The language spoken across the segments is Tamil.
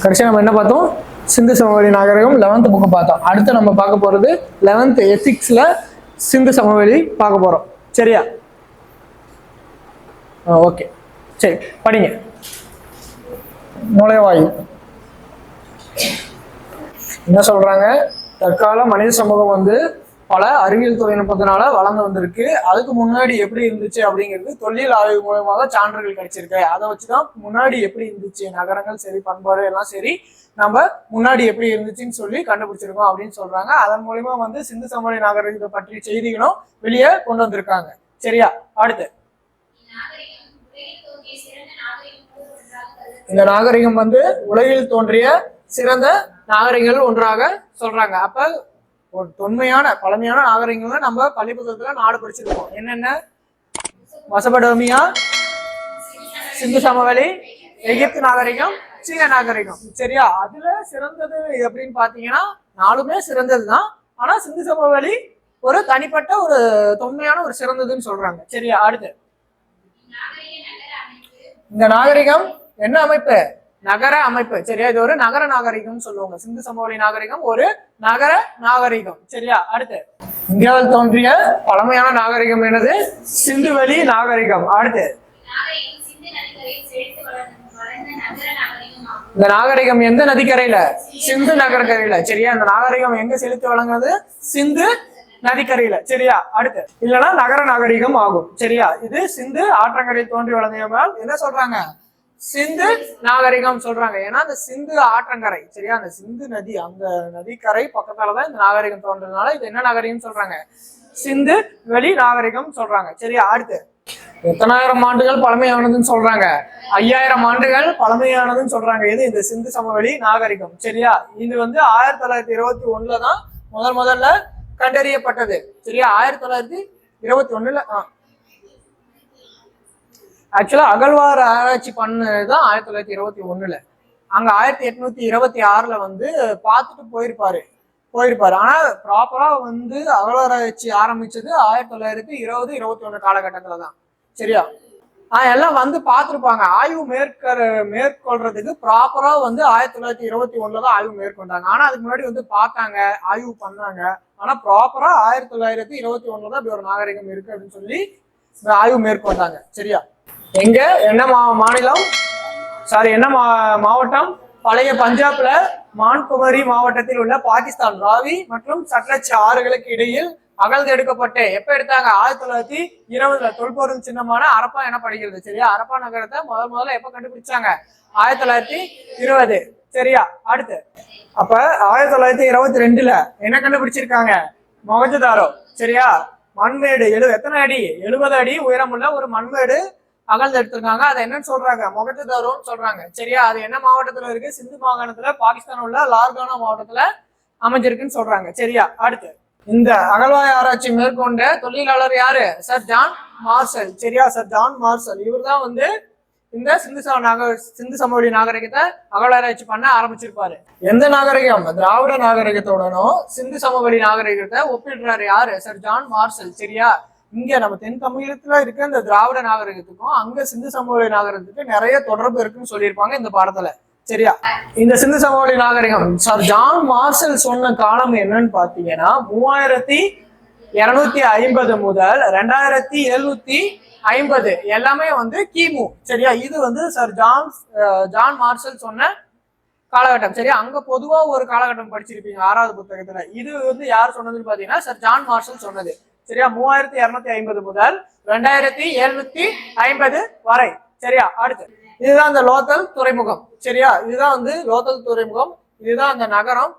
கடைசியா நம்ம என்ன பார்த்தோம்? சிந்து சமவெளி நாகரிகம் 11th புக்கு பார்த்தோம். அடுத்து நம்ம பார்க்க போறது 11th எத்திக்ஸ்ல சிந்து சமவெளி பார்க்க போறோம். சரியா? ஓகே, சரி படிங்க. நுழைவாயில் என்ன சொல்றாங்க? தற்கால மனித சமூகம் வந்து பல அறிவியல் தொழில்நுட்பத்தினால வளர்ந்து வந்திருக்கு. அதுக்கு முன்னாடி எப்படி இருந்துச்சு அப்படிங்கிறது தொல்லியல் ஆய்வு மூலமாக சான்றுகள் கிடைச்சிருக்கு. அதை வச்சுதான் முன்னாடி எப்படி இருந்துச்சு, நகரங்கள் சரி, பண்பாடு எல்லாம் சரி, நம்ம முன்னாடி எப்படி இருந்துச்சுன்னு சொல்லி கண்டுபிடிச்சிருக்கோம் அப்படின்னு சொல்றாங்க. அதன் மூலியமா வந்து சிந்து சமவெளி நாகரிகத்தை பற்றிய செய்திகளும் வெளியே கொண்டு வந்திருக்காங்க. சரியா? அடுத்து இந்த நாகரிகம் வந்து உலகில் தோன்றிய சிறந்த நாகரிகங்கள் ஒன்றாக சொல்றாங்க. அப்ப ஒரு தொன்மையான பழமையான நாகரிகங்களை நம்ம பள்ளிப்புத்தகத்துல நாடு படிச்சிருக்கோம். என்னென்ன? மெசபடோமியா, சிந்து சமவெளி, எகிப்து நாகரிகம், சீன நாகரிகம். சரியா? அதுல சிறந்தது எப்படின்னு பாத்தீங்கன்னா 4மே சிறந்ததுதான். ஆனா சிந்து சமவெளி ஒரு தனிப்பட்ட ஒரு தொன்மையான ஒரு சிறந்ததுன்னு சொல்றாங்க. சரியா? அடுத்து இந்த நாகரிகம் என்ன அமைப்பு? நகர அமைப்பு. சரியா? இது ஒரு நகர நாகரிகம் சொல்லுவாங்க. சிந்து சமவெளி நாகரிகம் ஒரு நகர நாகரிகம். சரியா? அடுத்து இந்தியாவில் தோன்றிய பழமையான நாகரிகம் என்னது? சிந்துவெளி நாகரிகம். அடுத்து இந்த நாகரிகம் எந்த நதிக்கரையில? சிந்து நகரக்கரையில. சரியா? இந்த நாகரிகம் எங்க செலுத்தி வழங்குறது? சிந்து நதிக்கரையில. சரியா? அடுத்து இல்லைன்னா நகர நாகரிகம் ஆகும். சரியா? இது சிந்து ஆற்றங்கரை தோன்றி வளர்ந்ததால் என்ன சொல்றாங்க? சிந்து நாகரிகம் சொல்றாங்க. ஏன்னா அந்த சிந்து ஆற்றங்கரை, சரியா, அந்த சிந்து நதி, அந்த நதிக்கரை பக்கத்தாலதான் இந்த நாகரிகம் தோன்றதுனால இது என்ன நாகரிகம் சொல்றாங்க? சிந்து வெளி நாகரிகம் சொல்றாங்க. சரியா? அடுத்து எத்தனாயிரம் ஆண்டுகள் பழமையானதுன்னு சொல்றாங்க? 5000 ஆண்டுகள் பழமையானதுன்னு சொல்றாங்க. இது இந்த சிந்து சமவெளி நாகரிகம். சரியா? இது வந்து 1921 தான் முதல்ல கண்டறியப்பட்டது. சரியா? 1921 ஆக்சுவலா அகழ்வார் ஆராய்ச்சி பண்ணதுதான் 1921. அங்க 1826 வந்து பார்த்துட்டு போயிருப்பாரு. ஆனா ப்ராப்பரா வந்து அகழ்வார் ஆராய்ச்சி ஆரம்பிச்சது 1920-21 காலகட்டத்துலதான். சரியா? எல்லாம் வந்து பார்த்துருப்பாங்க. ஆய்வு மேற்கொள்றதுக்கு ப்ராப்பரா வந்து 1921 தான் ஆய்வு மேற்கொண்டாங்க. ஆனா அதுக்கு முன்னாடி வந்து பார்த்தாங்க, ஆய்வு பண்ணாங்க. ஆனா ப்ராப்பரா 1921 தான் இப்படி ஒரு நாகரிகம் இருக்கு அப்படின்னு சொல்லி ஆய்வு மேற்கொண்டாங்க. சரியா? எங்க என்ன மாநிலம், என்ன மாவட்டம்? பழைய பஞ்சாப்ல மான்குமரி மாவட்டத்தில் உள்ள பாகிஸ்தான் ராவி மற்றும் சட்லஜ் ஆறுகளுக்கு இடையில் அகழ்ந்தெடுக்கப்பட்டு எப்ப எடுத்தாங்க? 1920 தொல்பொருள் சின்னமான அரப்பா எனப்படுகிறது. சரியா? அரப்பா நகரத்தை முதல்ல எப்ப கண்டுபிடிச்சாங்க? 1920. சரியா? அடுத்து அப்ப 1922 என்ன கண்டுபிடிச்சிருக்காங்க? மொஹஞ்சதாரோ. சரியா? மண்மேடு எத்தனை அடி? 70 அடி உயரமுள்ள ஒரு மண்மேடு அகழ்ந்து எடுத்திருக்காங்க. அதை என்னன்னு சொல்றாங்க? மொஹஞ்சதாரோன்னு சொல்றாங்க. சரியா? அது என்ன மாவட்டத்துல இருக்கு? சிந்து மாகாணத்துல, பாகிஸ்தான் உள்ள லார்கானா மாவட்டத்துல அமைஞ்சிருக்குன்னு சொல்றாங்க. சரியா? அடுத்து இந்த அகழ்வாய் ஆராய்ச்சி மேற்கொண்ட தொழிலாளர் யாரு? Sir John Marshall. சரியா? சர் ஜான் மார்ஷல் இவர் தான் வந்து இந்த சிந்து சமவெளி நாகரிகத்தை அகழ்வாராய்ச்சி பண்ண ஆரம்பிச்சிருப்பாரு. எந்த நாகரிகம்? திராவிட நாகரிகத்துடனும் சிந்து சமவெளி நாகரிகத்தை ஒப்பிடுறாரு யாரு? Sir John Marshall. சரியா? இங்க நம்ம தென் தமிழகத்துல இருக்க இந்த திராவிட நாகரிகத்துக்கும் அங்க சிந்து சமவெளி நாகரிகத்துக்கு நிறைய தொடர்பு இருக்குன்னு சொல்லியிருப்பாங்க இந்த பாடத்துல. சரியா? இந்த சிந்து சமவெளி நாகரிகம் சர் ஜான் மார்ஷல் சொன்ன காலம் என்னன்னு பாத்தீங்கன்னா 3250 முதல் 2750 எல்லாமே வந்து கிமு. சரியா? இது வந்து சர் ஜான் மார்ஷல் சொன்ன காலகட்டம். சரியா? அங்க பொதுவா ஒரு காலகட்டம் படிச்சிருப்பீங்க 6வது புத்தகத்துல. இது வந்து யார் சொன்னதுன்னு பாத்தீங்கன்னா சர் ஜான் மார்ஷல் சொன்னது. சரியா? 3250 முதல் 2750 வரை. சரியா? அடுத்து இதுதான் இந்த லோத்தல் துறைமுகம். சரியா? இதுதான் வந்து லோத்தல் துறைமுகம். இதுதான் அந்த நகரம்.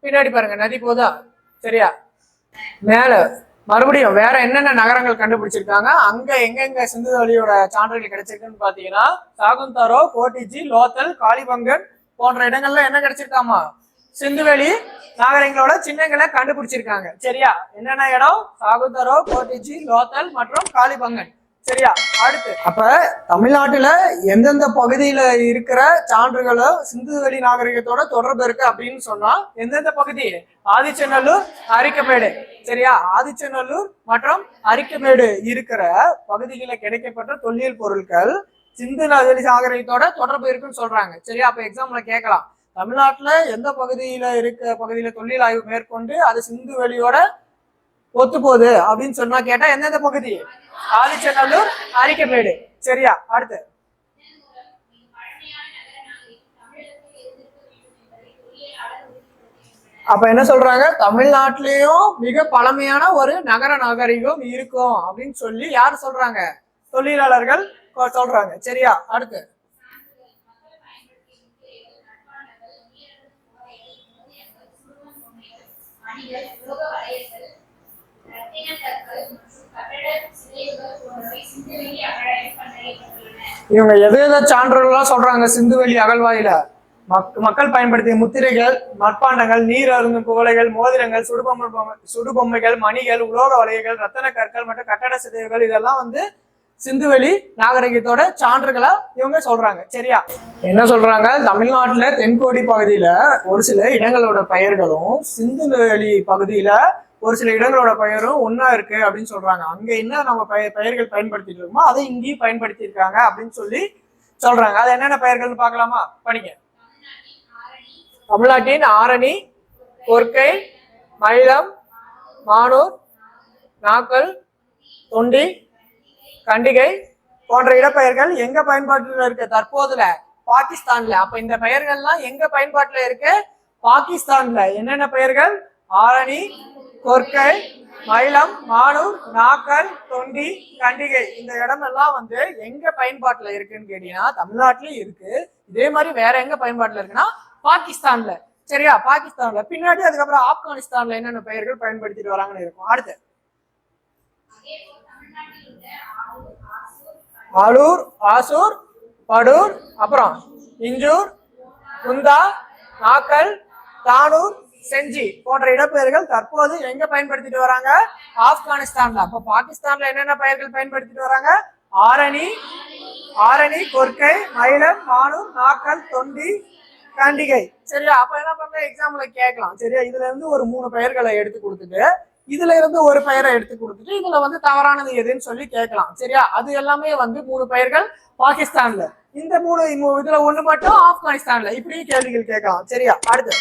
பின்னாடி பாருங்க நதி போதா. சரியா? மேல மறுபடியும் வேற என்னென்ன நகரங்கள் கண்டுபிடிச்சிருக்காங்க, அங்க எங்கெங்க சிந்துவெளியோட சான்றுகள் கிடைச்சிருக்குன்னு பாத்தீங்கன்னா சாகுந்தரோ, கோட்டிஜி, லோத்தல், காளிபங்கன் போன்ற இடங்கள்ல என்ன கிடைச்சிருக்காமா? சிந்துவெளி நாகரிகங்களோட சின்னங்களை கண்டுபிடிச்சிருக்காங்க. சரியா? என்னென்ன இடம்? சாகுந்தரோ, கோட்டிஜி, லோத்தல் மற்றும் காளிபங்கன். சரியா? அடுத்து அப்ப தமிழ்நாட்டுல எந்தெந்த பகுதியில இருக்கிற சான்றுகளோ சிந்துவெளி நாகரிகத்தோட தொடர்பு இருக்கு அப்படின்னு சொன்னா எந்தெந்த பகுதி? ஆதிச்சநல்லூர், அரிக்கமேடு. சரியா? ஆதிச்சநல்லூர் மற்றும் அரிக்கமேடு இருக்கிற பகுதிகளில் கிடைக்கப்பட்ட தொல்லியல் பொருட்கள் சிந்து நதி நாகரிகத்தோட தொடர்பு இருக்குன்னு சொல்றாங்க. சரியா? அப்ப எக்ஸாம்ல கேட்கலாம், தமிழ்நாட்டுல எந்த பகுதியில தொழில் ஆய்வு மேற்கொண்டு அது சிந்து வெளியோட ஒத்து போகுது அப்படின்னு சொன்னா கேட்டா எந்தெந்த பகுதி? ஆதிச்சநல்லூர், அரிக்கமேடு. சரியா? அடுத்து அப்ப என்ன சொல்றாங்க, தமிழ்நாட்டிலயும் மிக பழமையான ஒரு நகர நாகரிகம் இருக்கும் அப்படின்னு சொல்லி யாரு சொல்றாங்க? தொழிலாளர்கள் சொல்றாங்க. சரியா? அடுத்து இவங்க எது சான்றுகள்லாம் சொல்றாங்க சிந்துவெளி அகழ்வாயில? மக்கள் பயன்படுத்திய முத்திரைகள், மட்பாண்டங்கள், நீர் அருந்தும் குவளைகள், மோதிரங்கள், சுடுபொம்மைகள், மணிகள், உலோக வளையங்கள், ரத்தன கற்கள் மற்றும் கட்டட சிதைவுகள் இதெல்லாம் வந்து சிந்துவெளி நாகரிகத்தோட சான்றுகளா இவங்க சொல்றாங்க. சரியா? என்ன சொல்றாங்க, தமிழ்நாட்டுல தென்கோடி பகுதியில ஒரு சில இடங்களோட பெயர்களும் சிந்துவெளி பகுதியில ஒரு சில இடங்களோட பெயரும் ஒன்னா இருக்கு அப்படின்னு சொல்றாங்க. அங்க என்ன நம்ம பெயர்கள் பயன்படுத்திட்டு இருக்கோமோ அதை இங்கேயும் பயன்படுத்தி இருக்காங்க அப்படின்னு சொல்லி சொல்றாங்க. அது என்னென்ன பெயர்கள்னு பார்க்கலாமா? படிங்க. தமிழ்நாட்டின் ஆரணி, கொர்க்கை, மயிலம், மானூர், நாக்கல், தொண்டி, கண்டிகை போன்ற இடப்பெயர்கள் எங்க பயன்பாட்டுல இருக்கு? தற்போதுல பாகிஸ்தான்ல. அப்ப இந்த பெயர்கள்லாம் எங்க பயன்பாட்டுல இருக்கு? பாகிஸ்தான்ல. என்னென்ன பெயர்கள்? ஆரணி, கொர்க்கை, மயிலம், மானூர், நாக்கல், தொண்டி, கண்டிகை. இந்த இடமெல்லாம் வந்து எங்க பயன்பாட்டுல இருக்குன்னு கேட்டீங்கன்னா தமிழ்நாட்டிலயும் இருக்கு. இதே மாதிரி வேற எங்க பயன்பாட்டுல இருக்குன்னா பாகிஸ்தான்ல. சரியா? பாகிஸ்தான்ல. பின்னாடி அதுக்கப்புறம் ஆப்கானிஸ்தான்ல என்னென்ன பெயர்கள் பயன்படுத்திட்டு வராங்கன்னு இருக்கும். அடுத்து ஆலூர், ஆசூர், படூர், அப்புறம் இஞ்சூர், குந்தா, நாக்கல், தானூர், செஞ்சி போன்ற இடப்பெயர்கள் தற்போது எங்க பயன்படுத்திட்டு வராங்க? ஆப்கானிஸ்தான்ல. அப்ப பாகிஸ்தான்ல என்னென்ன பெயர்கள் பயன்படுத்திட்டு வராங்க? ஆரணி, கொர்க்கை, மயிலம், மானூர், நாக்கல், தொண்டி, கண்டிகை. சரியா? அப்ப என்ன பண்ற, எக்ஸாம்ல கேட்கலாம். சரியா? இதுல இருந்து ஒரு 3 பெயர்களை எடுத்து கொடுத்துட்டு இதுல இருந்து ஒரு பெயரை எடுத்து கொடுத்துட்டு இதுல வந்து தவறானது எதுன்னு சொல்லி கேட்கலாம். சரியா? அது எல்லாமே வந்து 3 பெயர்கள் பாகிஸ்தான்ல, இந்த 3 இதுல ஒண்ணு மட்டும் ஆப்கானிஸ்தான்ல. இப்படியும் கேள்விகள் கேட்கலாம். சரியா? அடுத்து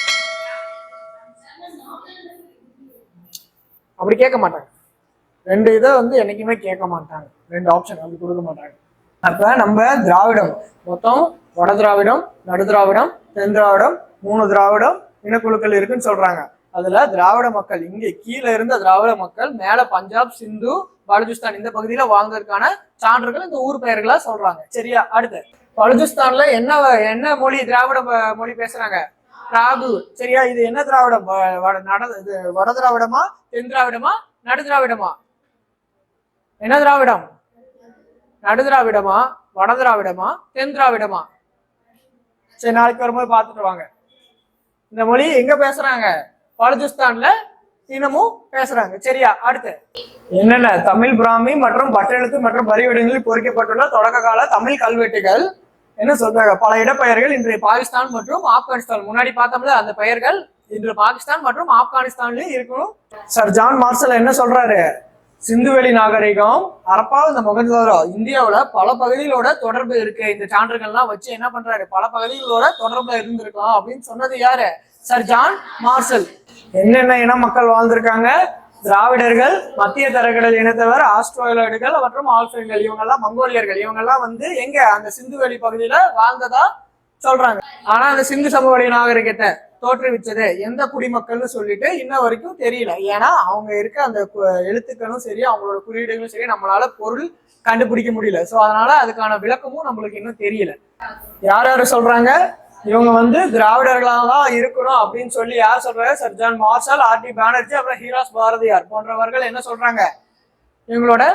அப்படி கேட்க மாட்டாங்க. 2 இதை வந்து என்னைக்குமே கேட்க மாட்டாங்க. 2 ஆப்ஷன் அப்படி கொடுக்க மாட்டாங்க. அப்ப நம்ம திராவிடம் மொத்தம் வட திராவிடம், நடு திராவிடம், தென் திராவிடம், 3 திராவிடம் இனக்குழுக்கள் இருக்குன்னு சொல்றாங்க. அதுல திராவிட மக்கள் இங்க கீழே இருந்த திராவிட மக்கள் மேல பஞ்சாப், சிந்து, பலுச்சிஸ்தான் இந்த பகுதியில வாழ்ந்ததற்கான சான்றுகள் இந்த ஊர் பெயர்களா சொல்றாங்க. சரியா? அடுத்து பலுச்சிஸ்தான்ல என்ன மொழி திராவிட மொழி பேசுறாங்க? ராகு. சரியா? இது என்ன திராவிடம்? வட திராவிடமா, தென் திராவிடமா, நடு திராவிடமா? என்ன திராவிடம்? நடு திராவிடமா, வட திராவிடமா, தென் திராவிடமா? சரி, நாளைக்கு வரும்போது பார்த்துட்டு வாங்க. இந்த மொழி எங்க பேசுறாங்க? பலுச்சிஸ்தான்ல இன்னமும் பேசுறாங்க. சரியா? அடுத்து என்னென்ன தமிழ், பிராமி மற்றும் பட்டெழுத்து மற்றும் வரிவடிகளில் பொறிக்கப்பட்டுள்ள தொடக்க கால தமிழ் கல்வெட்டுகள் என்ன சொல்றாங்க? பல இடப்பெயர்கள் இன்றைய பாகிஸ்தான் மற்றும் ஆப்கானிஸ்தான், முன்னாடி பார்த்தோம்ல அந்த பெயர்கள் இன்று பாகிஸ்தான் மற்றும் ஆப்கானிஸ்தான்லயும் இருக்கணும். சர் ஜான் மார்ஷல் என்ன சொல்றாரு? சிந்துவெளி நாகரிகம், ஹரப்பா, இந்த மொஹஞ்சதாரோ இந்தியாவுல பல பகுதிகளோட தொடர்பு இருக்கு. இந்த சான்றுகள்லாம் வச்சு என்ன பண்றாரு? பல பகுதிகளோட தொடர்புல இருந்திருக்கலாம் அப்படின்னு சொன்னது யாரு? Sir John Marshall. என்னென்ன இன மக்கள் வாழ்ந்திருக்காங்க? திராவிடர்கள், மத்திய தரகடல் இனத்தவர், ஆஸ்ட்ரோலாய்டுகள் மற்றும் ஆல்பைன்கள், இவங்கெல்லாம் மங்கோலியர்கள். இவங்கெல்லாம் வந்து எங்க அந்த சிந்துவெளி பகுதியில வாழ்ந்ததா சொல்றாங்க. ஆனா அந்த சிந்து சமவெளி நாகரிகத்தை தோற்றுவிச்சது எந்த குடிமக்கள்னு சொல்லிட்டு இன்ன வரைக்கும் தெரியல. ஏன்னா அவங்க இருக்க அந்த எழுத்துக்களும் சரி, அவங்களோட குறியீடுகளும் சரி நம்மளால பொருள் கண்டுபிடிக்க முடியல. ஸோ அதனால அதுக்கான விளக்கமும் நம்மளுக்கு இன்னும் தெரியல. யார் யாரு சொல்றாங்க? இவங்க வந்து திராவிடர்களாக தான் இருக்கணும் அப்படின்னு சொல்லி யார் சொல்றாங்க? Sir John Marshall, RD. Banerjee, அப்புறம் ஹீராஸ் பாரதியார் போன்றவர்கள் என்ன சொல்றாங்க? இவங்களோட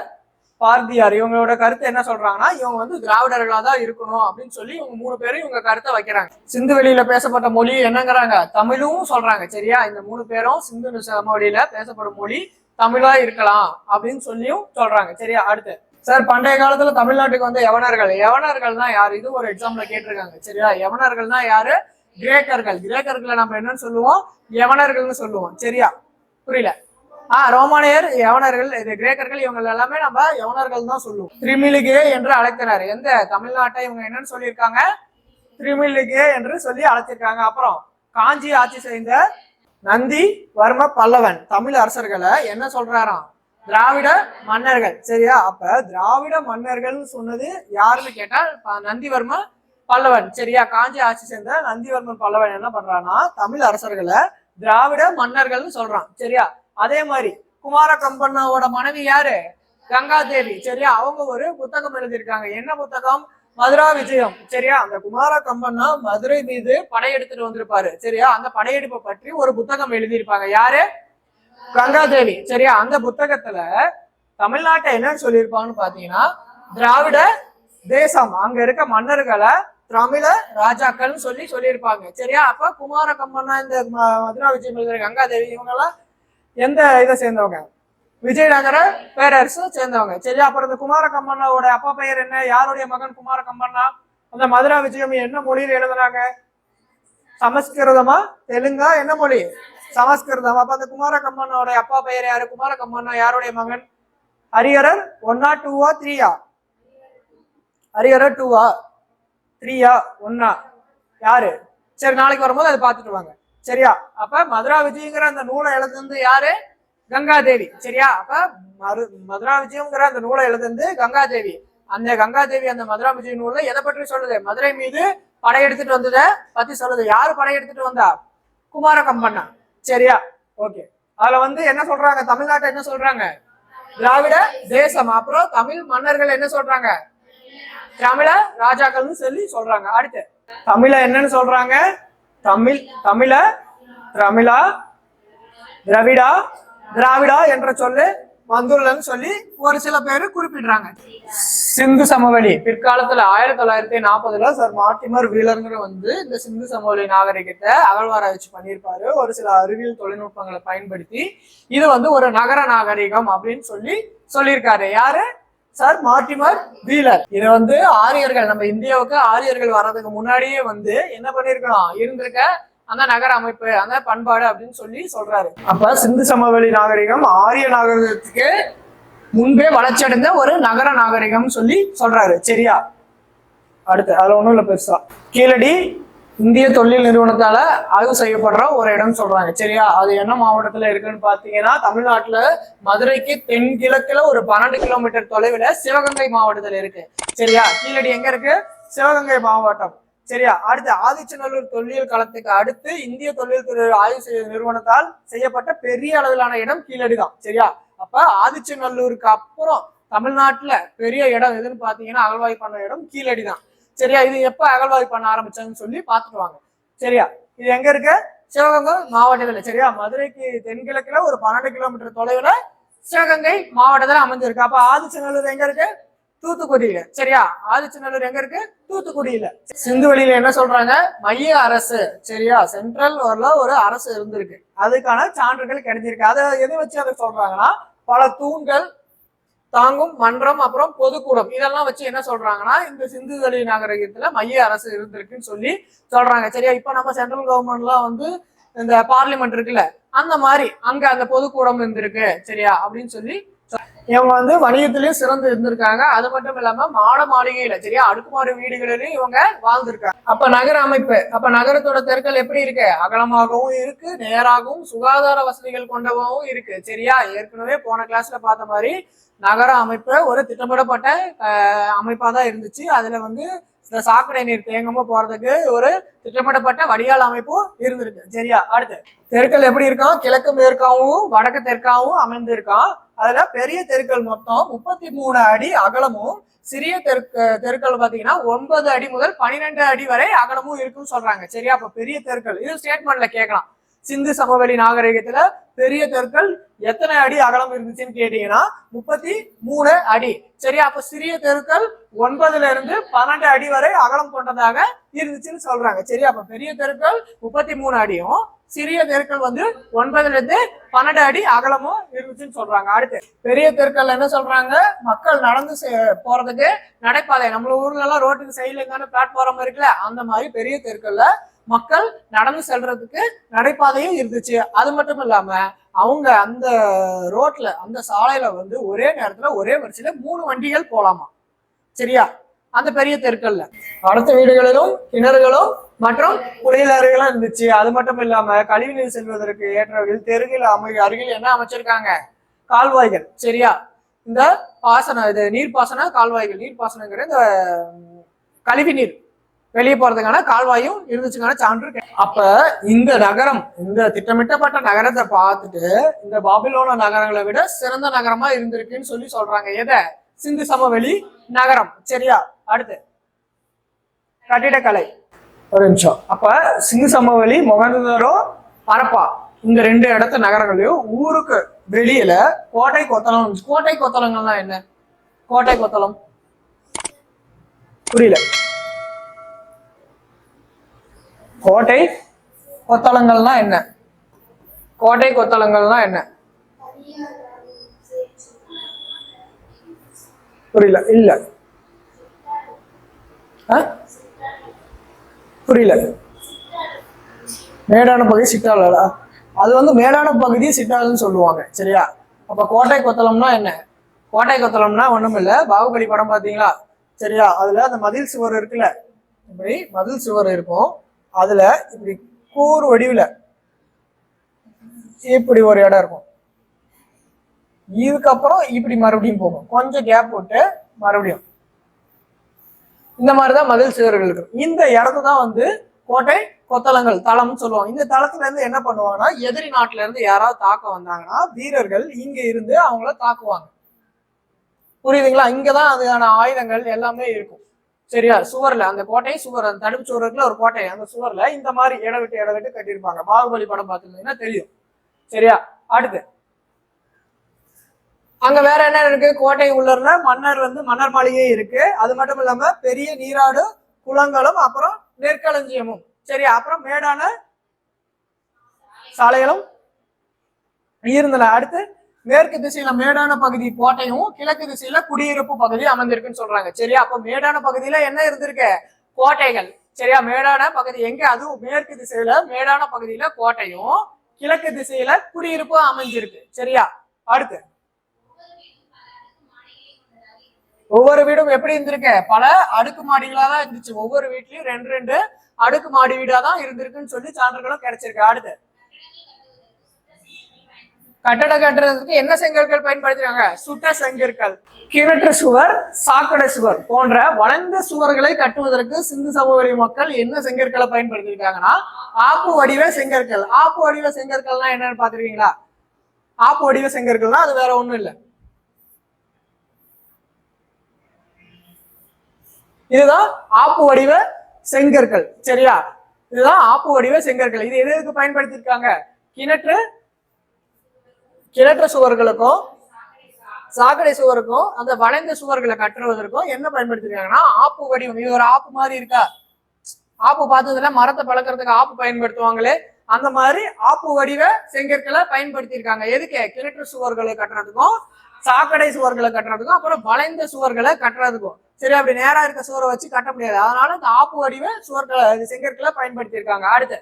இவங்களோட கருத்து என்ன சொல்றாங்கன்னா, இவங்க வந்து திராவிடர்களா தான் இருக்கணும் அப்படின்னு சொல்லி இவங்க 3 பேரும் இவங்க கருத்தை வைக்கிறாங்க. சிந்துவெளியில பேசப்பட்ட மொழி என்னங்கிறாங்க? தமிழும் சொல்றாங்க. சரியா? இந்த 3 பேரும் சிந்து சமவெளியில பேசப்படும் மொழி தமிழா இருக்கலாம் அப்படின்னு சொல்லியும் சொல்றாங்க. சரியா? அடுத்து சார், பண்டைய காலத்துல தமிழ்நாட்டுக்கு வந்து யவனர்கள்னா யாரு? இது ஒரு எக்ஸாம்ல கேட்டிருக்காங்க. சரியா? யவனர்கள்னா யாரு? கிரேக்கர்களை நம்ம என்னன்னு சொல்லுவோம்? யவனர்கள்னு சொல்லுவோம். சரியா? புரியல? ரோமானியர், யவனர்கள், இது கிரேக்கர்கள், இவங்க எல்லாமே நம்ம யவனர்கள் தான் சொல்லுவோம். திரிமிலிகே என்று அழைத்தனர். எந்த தமிழ்நாட்டை இவங்க என்னன்னு சொல்லியிருக்காங்க? திரிமிலிகே என்று சொல்லி அழைச்சிருக்காங்க. அப்புறம் காஞ்சி ஆட்சி செய்த நந்தி வர்ம பல்லவன் தமிழ் அரசர்களை என்ன சொல்றாராம்? திராவிட மன்னர்கள். சரியா? அப்ப திராவிட மன்னர்கள் சொன்னது யாருன்னு கேட்டால் நந்திவர்ம பல்லவன். சரியா? காஞ்சி ஆட்சி சேர்ந்த நந்திவர்மன் பல்லவன் என்ன பண்றான்னா தமிழ் அரசர்களை திராவிட மன்னர்கள்னு சொல்றான். சரியா? அதே மாதிரி குமார கம்பண்ணாவோட மனைவி யாரு? கங்கா தேவி. சரியா? அவங்க ஒரு புத்தகம் எழுதியிருக்காங்க. என்ன புத்தகம்? மதுரா விஜயம். சரியா? அந்த குமார கம்பண்ணா மதுரை மீது படையெடுத்துட்டு வந்திருப்பாரு. சரியா? அந்த படையெடுப்பை பற்றி ஒரு புத்தகம் எழுதியிருப்பாங்க. யாரு? கங்கா தேவி. சரியா? அந்த புத்தகத்துல தமிழ்நாட்டை என்னன்னு சொல்லியிருப்பாங்கன்னு பாத்தீங்கன்னா திராவிட தேசம், அங்க இருக்க மன்னர்களை தமிழ ராஜாக்கள்னு சொல்லியிருப்பாங்க. சரியா? அப்ப குமார கம்பண்ணா, இந்த மதுரா விஜயம் எழுதுற கங்கா தேவி, இவங்க எல்லாம் எந்த இதை சேர்ந்தவங்க? விஜயநகர பேரரசு சேர்ந்தவங்க. சரியா? அப்புறம் இந்த குமார கம்பண்ணாவோட அப்பா பெயர் என்ன? யாருடைய மகன் குமார கம்பண்ணா? அந்த மதுரா விஜயம் என்ன மொழியில எழுதுனாங்க? சமஸ்கிருதமா தெலுங்கா? என்ன மொழி? சமஸ்கிருதம். அப்ப அந்த குமார கம்பண்ணாவோட அப்பா பெயர் யாரு? குமார கம்பண்ணா யாருடைய மகன்? ஹரிஹரர் 1 2 3 ஹரிஹரர் 2 3 1 யாரு? சரி, நாளைக்கு வரும்போது அதை பார்த்துட்டு வாங்க. சரியா? அப்ப மதுரா விஜயங்கிற அந்த நூலை எழுதுந்து யாரு? கங்கா தேவி. சரியா? அப்ப மதுரா விஜயங்கிற அந்த நூலை எழுதுந்து கங்கா தேவி. அந்த கங்கா தேவி அந்த மதுரா விஜய் நூல்ல எதை பற்றி சொல்லுது? மதுரை மீது படையெடுத்துட்டு வந்ததை பத்தி சொல்லுது. யாரு படையெடுத்துட்டு வந்தா? குமார கம்பண்ணா. சரியா? ஓகே. அதுல என்ன சொல்றாங்க? தமிழ்நாட்டை என்ன சொல்றாங்க? திராவிட தேசம். அப்புறம் தமிழ் மன்னர்கள் என்ன சொல்றாங்க? தமிழ ராஜாக்கள்னு சொல்லி சொல்றாங்க. அடுத்து தமிழ என்னன்னு சொல்றாங்க? தமிழா திராவிடா திராவிடா என்ற சொல்லு வந்துள்ளன்னு சொல்லி ஒரு சில பேர் குறிப்பிடுறாங்க. சிந்து சமவெளி பிற்காலத்துல 1940 சார் மார்ட்டிமர் வீலருங்கிற இந்த சிந்து சமவெளி நாகரிகத்தை அகழ்வாராய்ச்சி பண்ணியிருப்பாரு. ஒரு சில அறிவியல் தொழில்நுட்பங்களை பயன்படுத்தி இது ஒரு நகர நாகரிகம் அப்படின்னு சொல்லியிருக்காரு. யாரு? Sir Mortimer Wheeler. இது ஆரியர்கள், நம்ம இந்தியாவுக்கு ஆரியர்கள் வர்றதுக்கு முன்னாடியே என்ன பண்ணிருக்கணும்? இருந்திருக்க அந்த நகர அமைப்பு, அந்த பண்பாடு அப்படின்னு சொல்றாரு. அப்ப சிந்து சமவெளி நாகரிகம் ஆரிய நாகரிகத்துக்கு முன்பே வளர்ச்சி அடைந்த ஒரு நகர நாகரிகம் சொல்றாரு. சரியா? அடுத்து அதுல ஒண்ணும் இல்ல பெருசா. கீழடி இந்திய தொழில் நிறுவனத்தால ஆய்வு செய்யப்படுற ஒரு இடம் சொல்றாங்க. சரியா? அது என்ன மாவட்டத்துல இருக்குன்னு பாத்தீங்கன்னா தமிழ்நாட்டுல மதுரைக்கு தென்கிழக்குல ஒரு 12 கிலோமீட்டர் தொலைவுல சிவகங்கை மாவட்டத்துல இருக்கு. சரியா? கீழடி எங்க இருக்கு? சிவகங்கை மாவட்டம். சரியா? அடுத்து ஆதிச்சநல்லூர் தொல்லியல் களத்துக்கு அடுத்து இந்திய தொழில் ஆய்வு நிறுவனத்தால் செய்யப்பட்ட பெரிய அளவிலான இடம் கீழடி தான். சரியா? அப்ப ஆதிச்சநல்லூருக்கு அப்புறம் தமிழ்நாட்டுல பெரிய இடம் எதுன்னு பாத்தீங்கன்னா அகழ்வாய்வு பண்ண இடம் கீழடி தான். சரியா? இது எப்ப அகழ்வாய்வு பண்ண ஆரம்பிச்சாங்கன்னு பார்த்துட்டு வாங்க. சரியா? இது எங்க இருக்கு? சிவகங்கை மாவட்டத்துல. சரியா? மதுரைக்கு தென்கிழக்குல ஒரு 12 கிலோமீட்டர் தொலைவுல சிவகங்கை மாவட்டத்துல அமைஞ்சிருக்கு. அப்ப ஆதிச்சநல்லூர் எங்க இருக்கு? தூத்துக்குடியில. சரியா? ஆதிச்சநல்லூர் எங்க இருக்கு? தூத்துக்குடியில. சிந்துவெளியில என்ன சொல்றாங்க? மைய அரசு. சரியா? சென்ட்ரல் ஒரு அரசு இருந்திருக்கு, அதுக்கான சான்றுகள் கிடைச்சிருக்கு. அதை எதை வச்சு அதை சொல்றாங்கன்னா பல தூண்கள் தாங்கும் மன்றம், அப்புறம் பொதுக்கூடம், இதெல்லாம் வச்சு என்ன சொல்றாங்கன்னா இந்த சிந்துவெளி நாகரிகத்துல மைய அரசு இருந்திருக்குன்னு சொல்றாங்க. சரியா? இப்ப நம்ம சென்ட்ரல் கவர்மெண்ட்லாம் இந்த பார்லிமெண்ட் இருக்குல்ல, அந்த மாதிரி அங்க அந்த பொதுக்கூடம் இருந்திருக்கு. சரியா? அப்படின்னு இவங்க வணிகத்திலயும் சிறந்து இருந்திருக்காங்க. அது மட்டும் இல்லாம மாட மாளிகையில, சரியா, அடுக்குமாடி வீடுகளிலும் இவங்க வாழ்ந்திருக்காங்க. அப்ப நகர அமைப்பு, அப்ப நகரத்தோட தெருக்கள் எப்படி இருக்கு? அகலமாகவும் இருக்கு, நேராகவும் சுகாதார வசதிகள் கொண்டவும் இருக்கு. சரியா? ஏற்கனவே போன கிளாஸ்ல பார்த்த மாதிரி நகர அமைப்பு ஒரு திட்டமிடப்பட்ட அமைப்பா தான் இருந்துச்சு. அதுல இந்த சாக்கடை நீர் தேங்காம போறதுக்கு ஒரு திட்டமிடப்பட்ட வடிகால் அமைப்பும் இருந்திருக்கு. சரியா? அடுத்து தெருக்கள் எப்படி இருக்கான்? கிழக்கு மேற்காவும் வடக்கு தெற்காவும் அமைந்திருக்கான். அதுல பெரிய தெருக்கள் மொத்தம் 33 அடி அகலமும், சிறிய தெருக்கள் பாத்தீங்கன்னா 9 அடி முதல் 12 அடி வரை அகலமும் இருக்குன்னு சொல்றாங்க. சரியா? அப்ப பெரிய தெருக்கள் இது ஸ்டேட்மெண்ட்ல கேட்கலாம். சிந்து சமவெளி நாகரிகத்துல பெரிய தெருக்கள் எத்தனை அடி அகலம் இருந்துச்சுன்னு கேட்டீங்கன்னா 33 அடி. சரியா? அப்ப சிறிய தெருக்கள் 9ல இருந்து 12 அடி வரை அகலம் கொண்டதாக இருந்துச்சுன்னு சொல்றாங்க. சரியா? அப்ப பெரிய தெருக்கள் 33 அடியும், சிறிய தெருக்கள் 9ல இருந்து 12 அடி அகலமும் இருந்துச்சுன்னு சொல்றாங்க. அடுத்து பெரிய தெருக்கள் என்ன சொல்றாங்க? மக்கள் நடந்து போறதுக்கு நடைபாதை, நம்ம ஊர்ல எல்லாம் ரோட்டுக்கு சைட்ல இருந்தாலும் பிளாட்ஃபார்ம் இருக்குல்ல, அந்த மாதிரி பெரிய தெருக்கள்ல மக்கள் நடந்து செல்றதுக்கு நடைபாதையும் இருந்துச்சு. அது மட்டும் இல்லாம அவங்க அந்த ரோட்ல அந்த சாலையில வந்து ஒரே நேரத்துல ஒரே வரிசையில 3 வண்டிகள் போலாமா. சரியா, அந்த பெரிய தெருக்கள்ல அடுத்த வீடுகளிலும் கிணறுகளும் மற்றும் குளியலறைகளும் இருந்துச்சு. அது மட்டும் இல்லாம கழிவுநீர் செல்வதற்கு ஏற்ற வகையில் தெருவில் அருகில் என்ன அமைச்சிருக்காங்க, கால்வாய்கள். சரியா, இந்த பாசனம், இது நீர்ப்பாசன கால்வாய்கள். நீர்ப்பாசனங்கிற இந்த கழிவு நீர் வெளியே போறதுக்கான கால்வாயும் இருந்துச்சுக்கான சான்று. அப்ப இந்த நகரம், இந்த திட்டமிட்டப்பட்ட நகரத்தை பார்த்துட்டு இந்த பாபிலோன நகரங்களை விட சிறந்த நகரமா இருந்திருக்குன்னு சொல்லி சொல்றாங்க. எதை? சிந்து சமவெளி நகரம். சரியா, அடுத்து கட்டிடக்கலை. ஒரு நிமிஷம். அப்ப சிந்து சமவெளி, மொகஞ்சதாரோ, ஹரப்பா இந்த 2 இடத்த நகரங்களையும் ஊருக்கு வெளியில கோட்டை கொத்தளம். கோட்டை கொத்தளங்கள்லாம் என்ன? கோட்டை கொத்தளம் புரியல. கோட்டை கொத்தளங்கள்னா என்ன? கோட்டை கொத்தளங்கள்னா என்ன? புரியல. இல்ல புரியல. மேடான பகுதி சிட்டாளா? அது வந்து மேடான பகுதி சிட்டாளன்னு சொல்லுவாங்க. சரியா, அப்ப கோட்டை கொத்தளம்னா என்ன? கோட்டை கொத்தளம்னா ஒண்ணும் இல்ல, பாகுபலி படம் பாத்தீங்களா? சரியா, அதுல அந்த மதில் சுவர் இருக்குல்ல, இப்படி மதில் சுவர் இருக்கும். அதுல இப்படி கூறு வடிவுல இப்படி ஒரு இடம் இருக்கும். இதுக்கப்புறம் இப்படி மறுபடியும் போகும், கொஞ்சம் கேப் விட்டு மறுபடியும் இந்த மாதிரிதான் மதில் சுவர்கள் இருக்கும். இந்த இடத்த தான் வந்து கோட்டை கொத்தளங்கள் தளம்னு சொல்லுவாங்க. இந்த தளத்துல இருந்து என்ன பண்ணுவாங்கன்னா, எதிரி நாட்டுல இருந்து யாராவது தாக்க வந்தாங்கன்னா வீரர்கள் இங்க இருந்து அவங்கள தாக்குவாங்க. புரியுதுங்களா? இங்கதான் அதுக்கான ஆயுதங்கள் எல்லாமே இருக்கும். சரியா, சுவர்ல அந்த கோட்டை சுவர், அந்த தடுப்பு சுவர் இருக்குல்ல ஒரு கோட்டை, அந்த சுவர்ல இந்த மாதிரி இட விட்டு கட்டியிருப்பாங்க. பாகுபலி படம் பார்த்துருந்தீங்கன்னா தெரியும். சரியா, அடுத்து அங்க வேற என்ன இருக்கு? கோட்டை உள்ள மன்னர் வந்து மன்னர் மாளிகை இருக்கு. அது மட்டும் இல்லாம பெரிய நீராடு குளங்களும் அப்புறம் நெற்களஞ்சியமும். சரியா, அப்புறம் மேடான சாலைகளும் இருந்தன. அடுத்து மேற்கு திசையில மேடான பகுதி கோட்டையும் கிழக்கு திசையில குடியிருப்பு பகுதி அமைந்திருக்குன்னு சொல்றாங்க. சரியா, அப்ப மேடான பகுதியில என்ன இருந்திருக்கு? கோட்டைகள். சரியா, மேடான பகுதி எங்க? அதுவும் மேற்கு திசையில மேடான பகுதியில கோட்டையும் கிழக்கு திசையில குடியிருப்பு அமைஞ்சிருக்கு. சரியா, அடுத்து ஒவ்வொரு வீடும் எப்படி இருந்திருக்கு? பல அடுக்கு மாடிகளா தான் இருந்துச்சு. ஒவ்வொரு வீட்லயும் 2 அடுக்கு மாடி வீடா தான் இருந்திருக்குன்னு சொல்லி சான்றுகளும் கிடைச்சிருக்கு. அடுத்து கட்டடம் கட்டுறதுக்கு என்ன செங்கற்கள் பயன்படுத்துறாங்க? சுட்ட செங்கற்கள். கிணற்று சுவர், சாக்கடை சுவர் போன்ற வளைந்த சுவர்களை கட்டுவதற்கு சிந்து சமவெளி மக்கள் என்ன செங்கற்களை பயன்படுத்திருக்காங்கன்னா ஆப்பு வடிவ செங்கற்கள். ஆப்பு வடிவ செங்கற்கள்னா என்னன்னு பாத்துருக்கீங்களா? ஆப்பு வடிவ செங்கற்கள்னா அது வேற ஒண்ணும் இல்லை, இதுதான் ஆப்பு வடிவ செங்கற்கள். சரியா, இதுதான் ஆப்பு வடிவ செங்கற்கள். இது எதுக்கு பயன்படுத்திருக்காங்க? கிணற்று சுவர்களுக்கும் சாக்கடை சுவருக்கும் அந்த வளைந்த சுவர்களை கட்டுவதற்கும் என்ன பயன்படுத்திருக்காங்கன்னா ஆப்பு வடிவம். இது ஒரு ஆப்பு மாதிரி இருக்கா? ஆப்பு பார்த்ததுல மரத்தை பழக்கிறதுக்கு ஆப்பு பயன்படுத்துவாங்களே, அந்த மாதிரி ஆப்பு வடிவ செங்கற்களை பயன்படுத்தியிருக்காங்க. எதுக்கு? கிணற்று சுவர்களை கட்டுறதுக்கும் சாக்கடை சுவர்களை கட்டுறதுக்கும் அப்புறம் வளைந்த சுவர்களை கட்டுறதுக்கும். சரி, அப்படி நேரா இருக்க சுவரை வச்சு கட்ட முடியாது, அதனால இந்த ஆப்பு வடிவ சுவர்களை செங்கற்களை பயன்படுத்தியிருக்காங்க. அடுத்து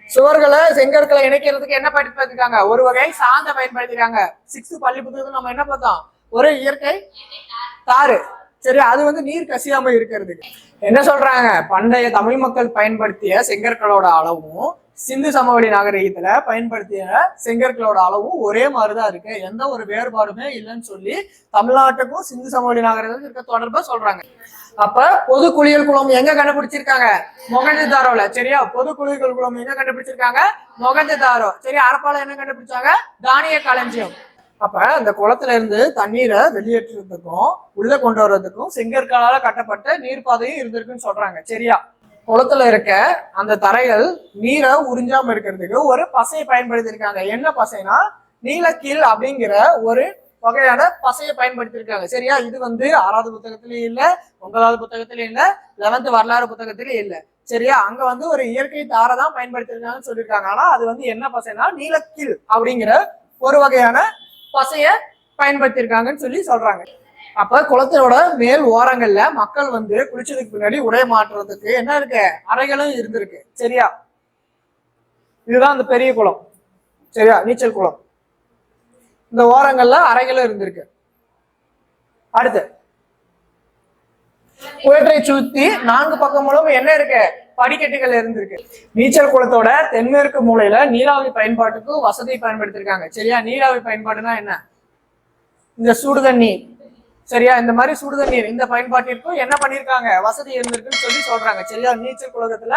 சுவர்களை செங்கற்களை இணைக்கிறதுக்கு என்ன பயன்படுத்திருக்காங்க? ஒரு வகை சாந்த பயன்படுத்திருக்காங்க. 6th பள்ளி புத்தகத்துல நம்ம என்ன பார்த்தோம்? ஒரு இயற்கை தாறு. சரி, அது வந்து நீர் கசியாம இருக்கிறதுக்கு. என்ன சொல்றாங்க? பண்டைய தமிழ் மக்கள் பயன்படுத்திய செங்கற்களோட அளவும் சிந்து சமவெளி நாகரிகத்துல பயன்படுத்திய செங்கற்களோட அளவும் ஒரே மாதிரிதான் இருக்கு, எந்த ஒரு வேறுபாடுமே இல்லைன்னு சொல்லி தமிழ்நாட்டுக்கும் சிந்து சமவெளி நாகரிகத்துக்கும் இருக்க தொடர்பை சொல்றாங்க. அப்ப பொது குளியல் குளம் எங்க கண்டுபிடிச்சிருக்காங்க? மொகஞ்சதாரோல. சரியா, பொது குளியல் குளம் எங்க கண்டுபிடிச்சிருக்காங்க? மொகஞ்சதாரோ. சரி, ஹரப்பால என்ன கண்டுபிடிச்சாங்க? தானிய களஞ்சியம். அப்ப அந்த குளத்துல இருந்து தண்ணீரை வெளியேற்றுறதுக்கும் உள்ள கொண்டு வர்றதுக்கும் செங்கற்களால கட்டப்பட்ட நீர்ப்பாதையும் இருந்திருக்குன்னு சொல்றாங்க. சரியா, குளத்துல இருக்க அந்த தரைகள் நீரை உறிஞ்சாம இருக்கிறதுக்கு ஒரு பசையை பயன்படுத்தியிருக்காங்க. என்ன பசைனா நீலக்கீல் அப்படிங்கிற ஒரு வகையான பசையை பயன்படுத்தியிருக்காங்க. சரியா, இது வந்து 6வது புத்தகத்திலயும் இல்ல, 9வது புத்தகத்திலயும் இல்ல, 11th வரலாறு புத்தகத்திலயும் இல்ல. சரியா, அங்க வந்து ஒரு இயற்கை தாரை தான் பயன்படுத்திருக்காங்கன்னு சொல்லியிருக்காங்க. ஆனா அது வந்து என்ன பசைனா நீலக்கீல் அப்படிங்கிற ஒரு வகையான பசைய பயன்படுத்தியிருக்காங்கன்னு சொல்லி சொல்றாங்க. அப்ப குளத்தோட மேல் ஓரங்கள்ல மக்கள் வந்து குளிச்சதுக்கு பின்னாடி உடை மாற்றுறதுக்கு என்ன இருக்கு? அறைகளும் இருந்திருக்கு. சரியா, இதுதான் அந்த பெரிய குளம். சரியா, நீச்சல் குளம். இந்த ஓரங்கள்ல அறைகளும் இருந்திருக்கு. அடுத்து குளத்தை சுத்தி 4 பக்கங்களும் என்ன இருக்கு, படிக்கட்டுகள் இருந்திருக்கு. நீச்சல் குளத்தோட தென்மேற்கு மூலையில நீராவி பயன்பாட்டுக்கு வசதி பயன்படுத்திருக்காங்க. சரியா, நீராவி பயன்பாடுனா என்ன, இந்த சுடுதண்ணீர். சரியா, இந்த மாதிரி சுடுதண்ணீர் இந்த பயன்பாட்டிற்கும் என்ன பண்ணிருக்காங்க, வசதி இருந்திருக்குன்னு சொல்லி சொல்றாங்க. சரியா, நீச்சல் குளத்துல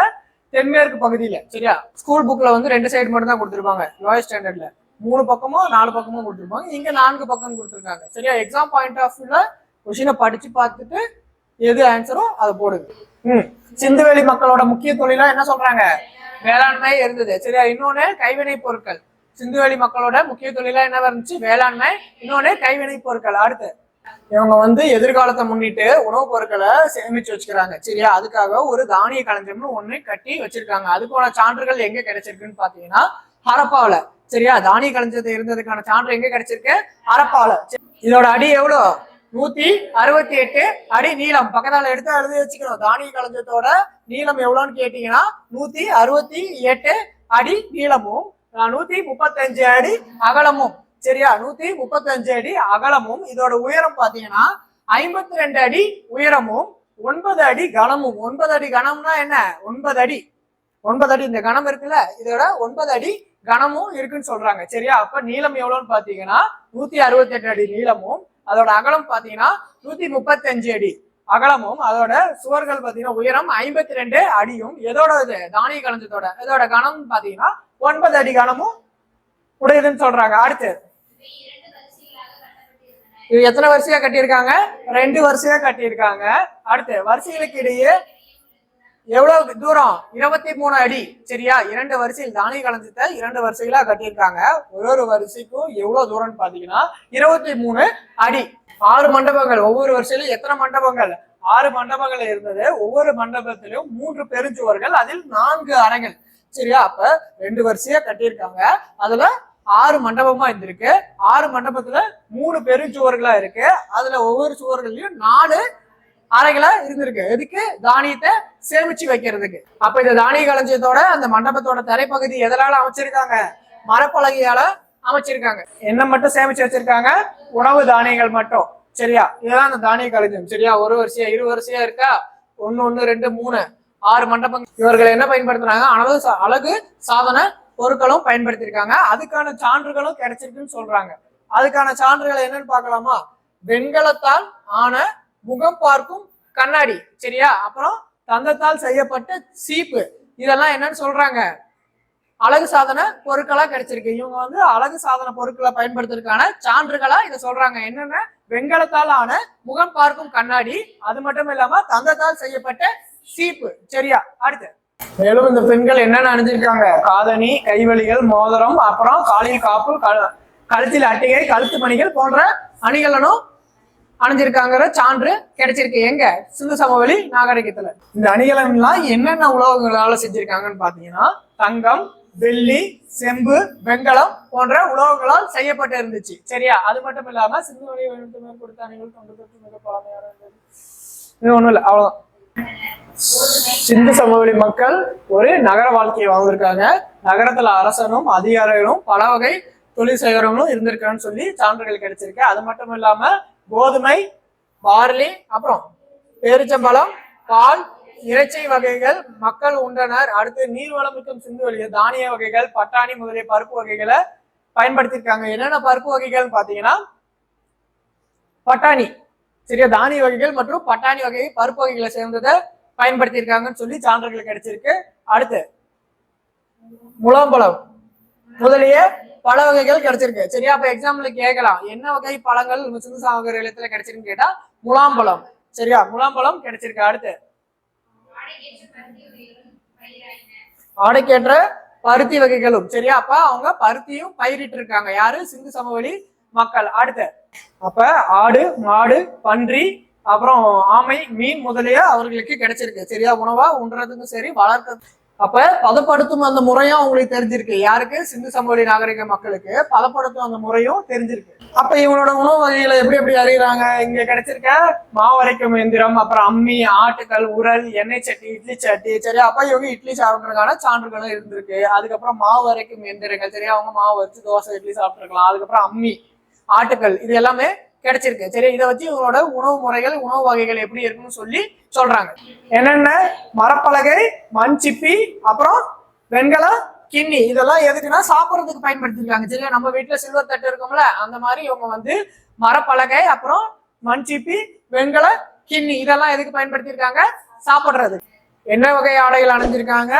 தென்மேற்கு பகுதியில. சரியா, ஸ்கூல் புக்ல வந்து 2 சைடு மட்டும் தான் கொடுத்துருப்பாங்க. லோயர் ஸ்டாண்டர்ட்ல 3 பக்கமும் 4 பக்கமும் கொடுத்துருப்பாங்க. இங்க 4 பக்கம் கொடுத்துருக்காங்க. சரியா, எக்ஸாம் பாயிண்ட் ஆஃப் வியூல கொஸ்டினை படிச்சு பார்த்துட்டு எது ஆன்சரோ அதை போடுது. சிந்துவெளி மக்களோட முக்கிய தொழிலா என்ன சொல்றாங்க, வேளாண்மை இருந்தது. சரியா, இன்னொன்னு கைவினை பொருட்கள். சிந்துவெளி மக்களோட முக்கிய தொழிலா என்ன இருந்துச்சு, வேளாண்மை, இன்னொன்னு கைவினை பொருட்கள். அடுத்து இவங்க வந்து எதிர்காலத்தை முன்னிட்டு உணவுப் பொருட்களை சேமிச்சு வச்சுக்கிறாங்க. சரியா, அதுக்காக ஒரு தானிய களஞ்சியம்னு ஒண்ணு கட்டி வச்சிருக்காங்க. அதுக்கான சான்றுகள் எங்க கிடைச்சிருக்குன்னு பாத்தீங்கன்னா ஹரப்பாவில. சரியா, தானிய களஞ்சியத்தை இருந்ததுக்கான சான்று எங்க கிடைச்சிருக்கு, ஹரப்பாவில. இதோட அடி எவ்வளோ, 168 அடி நீளம். பக்கத்தால எடுத்து எழுதி வச்சுக்கணும். தானிய களஞ்சியத்தோட நீளம் எவ்வளோன்னு கேட்டீங்கன்னா 168 அடி நீளமும் 135 அடி அகலமும். சரியா, 135 அடி அகலமும். இதோட உயரம் பாத்தீங்கன்னா 52 அடி உயரமும் 9 அடி கனமும். 9 அடி கனம்னா என்ன, 9 அடி 9 அடி இந்த கனம் இருக்குல்ல, இதோட 9 அடி கனமும் இருக்குன்னு சொல்றாங்க. சரியா, அப்ப நீளம் எவ்வளவுன்னு பாத்தீங்கன்னா 168 அடி நீளமும், அதோட அகலம் பாத்தீங்கன்னா 135 அடி அகலமும், அதோட சுவர்கள் பாத்தீங்கன்னா உயரம் 52 அடியும். எதோட இது, தானிய களஞ்சியத்தோட. இதோட கனம் பாத்தீங்கன்னா 9 அடி கனமும் உடையதுன்னு சொல்றாங்க. அடுத்து இது எத்தனை வரிசையா கட்டியிருக்காங்க, 2 வரிசையா கட்டியிருக்காங்க. அடுத்து வரிசைகளுக்கு இடையே எவ்வளவு தூரம், 23 அடி. சரியா, 2 வரிசையில் தானிய களஞ்சியத்தை 2 வரிசைகளா கட்டியிருக்காங்க. ஒரு வரிசைக்கும் எவ்வளவு தூரம்னு பாத்தீங்கன்னா 23 அடி. 6 மண்டபங்கள். ஒவ்வொரு வரிசையிலும் எத்தனை மண்டபங்கள், 6 மண்டபங்கள் இருந்தது. ஒவ்வொரு மண்டபத்திலும் 3 பெருஞ்சுவர்கள், அதில் 4 அறைகள். சரியா, அப்ப 2 வரிசையா கட்டியிருக்காங்க. அதுல 6 மண்டபமா இருந்திருக்கு. 6 மண்டபத்துல 3 பெருஞ்சுவர்களா இருக்கு. அதுல ஒவ்வொரு சுவர்களையும் 4 அறைகளா இருந்திருக்கு. எதுக்கு, தானியத்தை சேமிச்சு வைக்கிறதுக்கு. அப்ப இந்த தானிய களஞ்சியத்தோட அந்த மண்டபத்தோட தரைப்பகுதி எதனால அமைச்சிருக்காங்க, மரப்பலகையால அமைச்சிருக்காங்க. என்ன மட்டும் சேமிச்சு வச்சிருக்காங்க, உணவு தானியங்கள் மட்டும். சரியா, இதுதான் அந்த தானிய களஞ்சியம். சரியா, ஒரு வரிசையா 2 வரிசையா இருக்கா, 1 1 2 3 6 மண்டபங்கள். இவர்கள் என்ன பயன்படுத்துறாங்க, அழகு சாதன பொருட்களும் பயன்படுத்தியிருக்காங்க. அதுக்கான சான்றுகளும் கிடைச்சிருக்குன்னு சொல்றாங்க. அதுக்கான சான்றுகள் என்னன்னு பார்க்கலாமா, வெண்கலத்தால் ஆன முகம் பார்க்கும் கண்ணாடி. சரியா, அப்புறம் தந்தத்தால் செய்யப்பட்ட சீப்பு. இதெல்லாம் என்னன்னு சொல்றாங்க, அழகு சாதன பொருட்களா கிடைச்சிருக்கு. இவங்க வந்து அழகு சாதன பொருட்களை பயன்படுத்துறதுக்கான சான்றுகளா இதை சொல்றாங்க. என்னென்ன, வெண்கலத்தால் ஆன முகம் பார்க்கும் கண்ணாடி, அது மட்டும் இல்லாம தந்தத்தால் செய்யப்பட்ட சீப்பு. சரியா, அடுத்து மேலும் இந்த பெண்கள் என்னென்ன அணிஞ்சிருக்காங்க, காதணி, கைவலிகள், மோதிரம், அப்புறம் காலில் காப்பு, கழுத்தில் அட்டிகை, கழுத்து மணிகள் போன்ற அணிகளும் அணிஞ்சிருக்காங்கிற சான்று கிடைச்சிருக்கு. எங்க, சிந்து சமவெளி நாகரிகத்துல. இந்த அணிகலன்லாம் என்னென்ன உலோகங்களால செஞ்சிருக்காங்கன்னு பாத்தீங்கன்னா தங்கம், வெள்ளி, செம்பு, வெண்கலம் போன்ற உலோகங்களால் செய்யப்பட்டு இருந்துச்சு. சரியா, அது மட்டும் இல்லாம சிந்து வழி கொடுத்த அணிகள் மிக பழமையான இது ஒண்ணும் இல்லை, அவ்வளவுதான். சிந்து சமவெளி மக்கள் ஒரு நகர வாழ்க்கையை வாழ்ந்திருக்காங்க. நகரத்துல அரசனும் அதிகாரிகளும் பல வகை தொழில் செய்யறவங்களும் இருந்திருக்கான்னு சொல்லி சான்றுகள் கிடைச்சிருக்கு. அது மட்டும் இல்லாம கோதுமை, பார்லி, அப்புறம் பேரிச்சம்பழம், பால், இறைச்சி வகைகள் மக்கள் உண்டனர். அடுத்து நீர்வளம் மிக்கும் சிந்துவெளி தானிய வகைகள், பட்டாணி முதலிய பருப்பு வகைகளை பயன்படுத்தியிருக்காங்க. என்னென்ன பருப்பு வகைகள் பாத்தீங்கன்னா பட்டாணி. சரியா, தானிய வகைகள் மற்றும் பட்டாணி வகை பருப்பு வகைகளை சேர்ந்ததை பயன்படுத்தியிருக்காங்கன்னு சொல்லி சான்றுகள் கிடைச்சிருக்கு. அடுத்து முலாம்பழம் முதலிய பல வகைகள் கிடைச்சிருக்கு. சரியா, அப்ப எக்ஸாம்பிள் கேட்கலாம், என்ன வகை பழங்கள் சிந்து சமவெளி நிலத்துல கிடைச்சிருக்குன்னு கேட்டா முலாம்பழம். சரியா, முலாம்பழம் கிடைச்சிருக்கு. அடுத்து ஆடைக்கேற்ற பருத்தி வகைகளும். சரியா, அப்ப அவங்க பருத்தியும் பயிரிட்டு இருக்காங்க. யாரு, சிந்து சமவெளி மக்கள். அடுத்து அப்ப ஆடு, மாடு, பன்றி, அப்புறம் ஆமை, மீன் முதலிய அவர்களுக்கு கிடைச்சிருக்கு. சரியா, உணவா உண்றதுக்கும் சரி வளர்க்க அப்ப பதப்படுத்தும் அந்த முறையும் அவங்களுக்கு தெரிஞ்சிருக்கு. யாருக்கு? சிந்து சமவெளி நாகரிக மக்களுக்கு பதப்படுத்தும் அந்த முறையும் தெரிஞ்சிருக்கு. அப்ப இவங்களோட உணவு வகைகளை எப்படி எப்படி அறிகிறாங்க? இங்க கிடைச்சிருக்க மாவரைக்கும் எந்திரம், அப்புறம் அம்மி, ஆட்டுக்கல், உரல், எண்ணெய் சட்டி, இட்லி சட்டி, சரி. அப்ப இவங்க இட்லி சாப்பிட்றதுக்கான சான்றுகளும் இருந்திருக்கு. அதுக்கப்புறம் மாவு அரைக்கும் எந்திரங்கள், சரி, அவங்க மாவு வச்சு தோசை இட்லி சாப்பிட்டுருக்கலாம். அதுக்கப்புறம் அம்மி, ஆட்டுக்கல், இது எல்லாமே கிடைச்சிருக்கு. சரி, இதை வச்சு இவங்களோட உணவு முறைகள், உணவு வகைகள் எப்படி இருக்குன்னு சொல்லி சொல்றாங்க. என்னென்ன? மரப்பலகை, மண் சிப்பி, அப்புறம் வெண்கல கிண்ணி, இதெல்லாம் எதுக்குன்னா சாப்பிட்றதுக்கு பயன்படுத்திருக்காங்க. சரியா, நம்ம வீட்டுல சில்வர் தட்டு இருக்கும்ல, அந்த மாதிரி இவங்க வந்து மரப்பலகை, அப்புறம் மண் சிப்பி, வெண்கல கிண்ணி, இதெல்லாம் எதுக்கு பயன்படுத்தியிருக்காங்க? சாப்பிடுறது. என்ன வகை ஆடைகள் அணிஞ்சிருக்காங்க?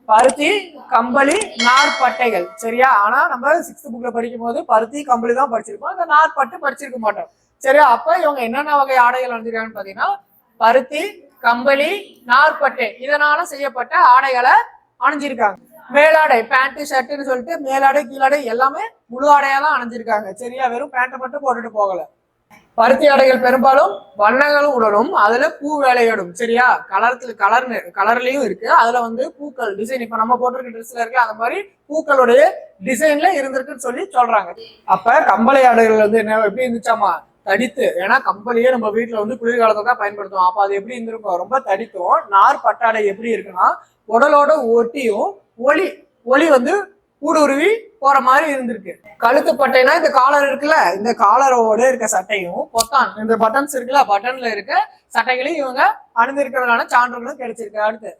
பருத்தி, கம்பளி, நார்பட்டைகள். சரியா, ஆனா நம்ம 6th புக்ல படிக்கும் போது பருத்தி, கம்பளி தான் படிச்சிருப்போம், இந்த நார்பட்டு படிச்சிருக்க மாட்டோம். சரியா, அப்ப இவங்க என்னென்ன வகை ஆடைகள் அணிஞ்சிருக்காங்கன்னு பாத்தீங்கன்னா பருத்தி, கம்பளி, நார்பட்டை, இதனால செய்யப்பட்ட ஆடைகளை அணிஞ்சிருக்காங்க. மேலாடை, பேண்ட் ஷர்ட்னு சொல்லிட்டு மேலாடை கீழாடை எல்லாமே முழு ஆடையா தான் அணிஞ்சிருக்காங்க. சரியா, வெறும் பேண்ட்டை மட்டும் போட்டுட்டு போகல. பருத்தி ஆடைகள் பெரும்பாலும் வண்ணங்களும் உடனும், அதுல பூ வேலையோடும். சரியா, கலர்லயும் இருக்கு, அதுல வந்து பூக்கள் டிசைன், இப்ப நம்ம போட்டிருக்க ட்ரெஸ்ல இருக்கு அந்த மாதிரி பூக்களுடைய டிசைன்ல இருந்திருக்குன்னு சொல்லி சொல்றாங்க. அப்ப கம்பளி ஆடைகள் வந்து என்ன எப்படி இருந்துச்சாமா? தடித்து. ஏன்னா கம்பளியே நம்ம வீட்டுல வந்து குளிர்காலத்தை தான் பயன்படுத்துவோம். அப்ப அது எப்படி இருந்திருக்கும்? ரொம்ப தடித்தும். நார் பட்டாடை எப்படி இருக்குன்னா உடலோட ஒட்டியும் ஒளி ஒளி வந்து ஊடுருவி போற மாதிரி இருந்திருக்கு. கழுத்து பட்டைனா இந்த காலர் இருக்குல்ல, இந்த காலரோட இருக்க சட்டையும் பொத்தான், இந்த பட்டன்ஸ் இருக்குல்ல, பட்டன்ல இருக்க சட்டைகளையும் இவங்க அணிந்திருக்கிறதுக்கான சான்றுகளும் கிடைச்சிருக்கு. அடுத்து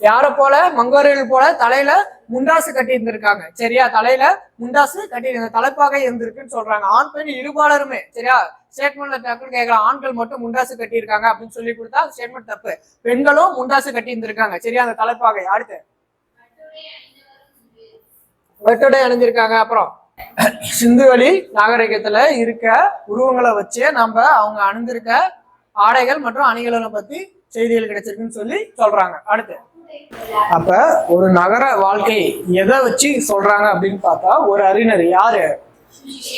யார போல? மங்கோரியர்கள் போல தலையில முண்டாசு கட்டி இருந்திருக்காங்க. சரியா, தலையில முண்டாசு கட்டி தலைப்பாக இருந்திருக்குன்னு சொல்றாங்க. ஆண் பெண் இருபாலருமே. சரியா, ஸ்டேட்மெண்ட்ல டக்குன்னு கேட்கலாம், ஆண்கள் மட்டும் முண்டாசு கட்டி இருக்காங்க அப்படின்னு சொல்லி கொடுத்தா ஸ்டேட்மெண்ட் தப்பு. பெண்களும் முண்டாசு கட்டி இருந்திருக்காங்க. சரியா, அந்த தலைப்பாகை. அடுத்து வெட்டுடை அணிஞ்சிருக்காங்க. அப்புறம் சிந்துவெளி நாகரிகத்துல இருக்க உருவங்களை வச்சு நம்ம அவங்க அணிந்திருக்க ஆடைகள் மற்றும் அணிகளை பத்தி செய்திகள் கிடைச்சிருக்குன்னு சொல்லி சொல்றாங்க. அடுத்து அப்ப ஒரு நகர வாழ்க்கை எதை வச்சு சொல்றாங்க அப்படின்னு பார்த்தா, ஒரு அறிஞர் யாரு?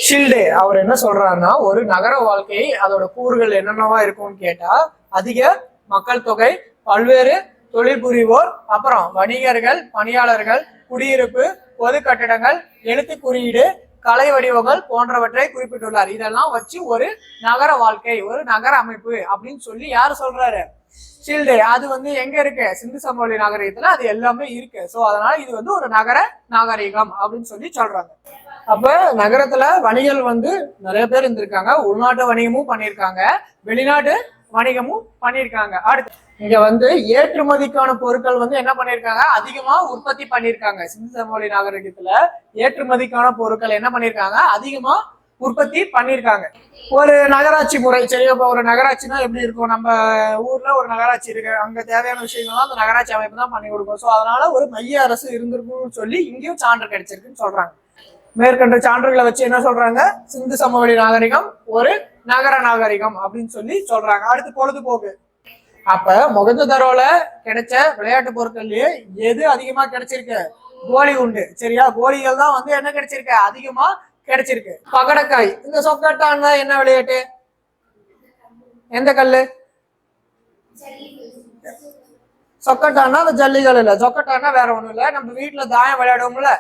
ஷில்டே. அவர் என்ன சொல்றாருன்னா, ஒரு நகர வாழ்க்கை அதோட கூறுகள் என்னென்னவா இருக்கும்னு கேட்டா, அதிக மக்கள் தொகை, பல்வேறு தொழில் புரிவோர், அப்புறம் வணிகர்கள், பணியாளர்கள், குடியிருப்பு, பொது கட்டிடங்கள், எழுத்து குறியீடு, கலை வடிவங்கள் போன்றவற்றை குறிப்பிட்டுள்ளார். இதெல்லாம் வச்சு ஒரு நகர வாழ்க்கை, ஒரு நகர அமைப்பு அப்படின்னு சொல்லி யாரு சொல்றாரு? ஷில்டே. அது வந்து எங்க இருக்கு? சிந்து சமவெளி நாகரிகத்துல அது எல்லாமே இருக்கு. சோ அதனால இது வந்து ஒரு நகர நாகரிகம் அப்படின்னு சொல்லி சொல்றாங்க. அப்ப நகரத்துல வணிகர்கள் வந்து நிறைய பேர் இருந்திருக்காங்க. உள்நாட்டு வணிகமும் பண்ணியிருக்காங்க, வெளிநாட்டு வணிகமும் பண்ணியிருக்காங்க. அடுத்து இங்க வந்து ஏற்றுமதிக்கான பொருட்கள் வந்து என்ன பண்ணியிருக்காங்க? அதிகமா உற்பத்தி பண்ணியிருக்காங்க. சிந்து சமவெளி நாகரிகத்துல ஏற்றுமதிக்கான பொருட்கள் என்ன பண்ணியிருக்காங்க? அதிகமா உற்பத்தி பண்ணியிருக்காங்க. ஒரு நகராட்சி முறை. சரி, இப்ப ஒரு நகராட்சினா எப்படி இருக்கும்? நம்ம ஊர்ல ஒரு நகராட்சி இருக்கு, அங்க தேவையான விஷயங்கள்லாம் அந்த நகராட்சி அமைப்பு தான் பண்ணி கொடுக்கும். ஸோ அதனால ஒரு மைய அரசு இருந்திருக்கும்னு சொல்லி இங்கேயும் சான்று கிடைச்சிருக்குன்னு சொல்றாங்க. மேற்கண்ட சான்றுகளை வச்சு என்ன சொல்றாங்க? சிந்து சமவெளி நாகரிகம் ஒரு நகர நாகரிகம் அப்படின்னு சொல்லி சொல்றாங்க. அடுத்து பொழுதுபோக்கு. அப்ப மொகஞ்சதாரோல கிடைச்ச விளையாட்டு பொருட்கள்லயே எது அதிகமா கிடைச்சிருக்கு? கோலி உண்டு. சரியா, கோலிகள் தான் வந்து என்ன கிடைச்சிருக்கு? அதிகமா கிடைச்சிருக்கு. பகடக்காய். இந்த சொக்கட்டான் என்ன விளையாட்டு? எந்த கல்லு? சொக்கட்டான்னா அந்த ஜல்லிகள் இல்ல. சொக்கட்டான்னா வேற ஒண்ணும் இல்ல, நம்ம வீட்டுல தாயம் விளையாடுவோம்ல,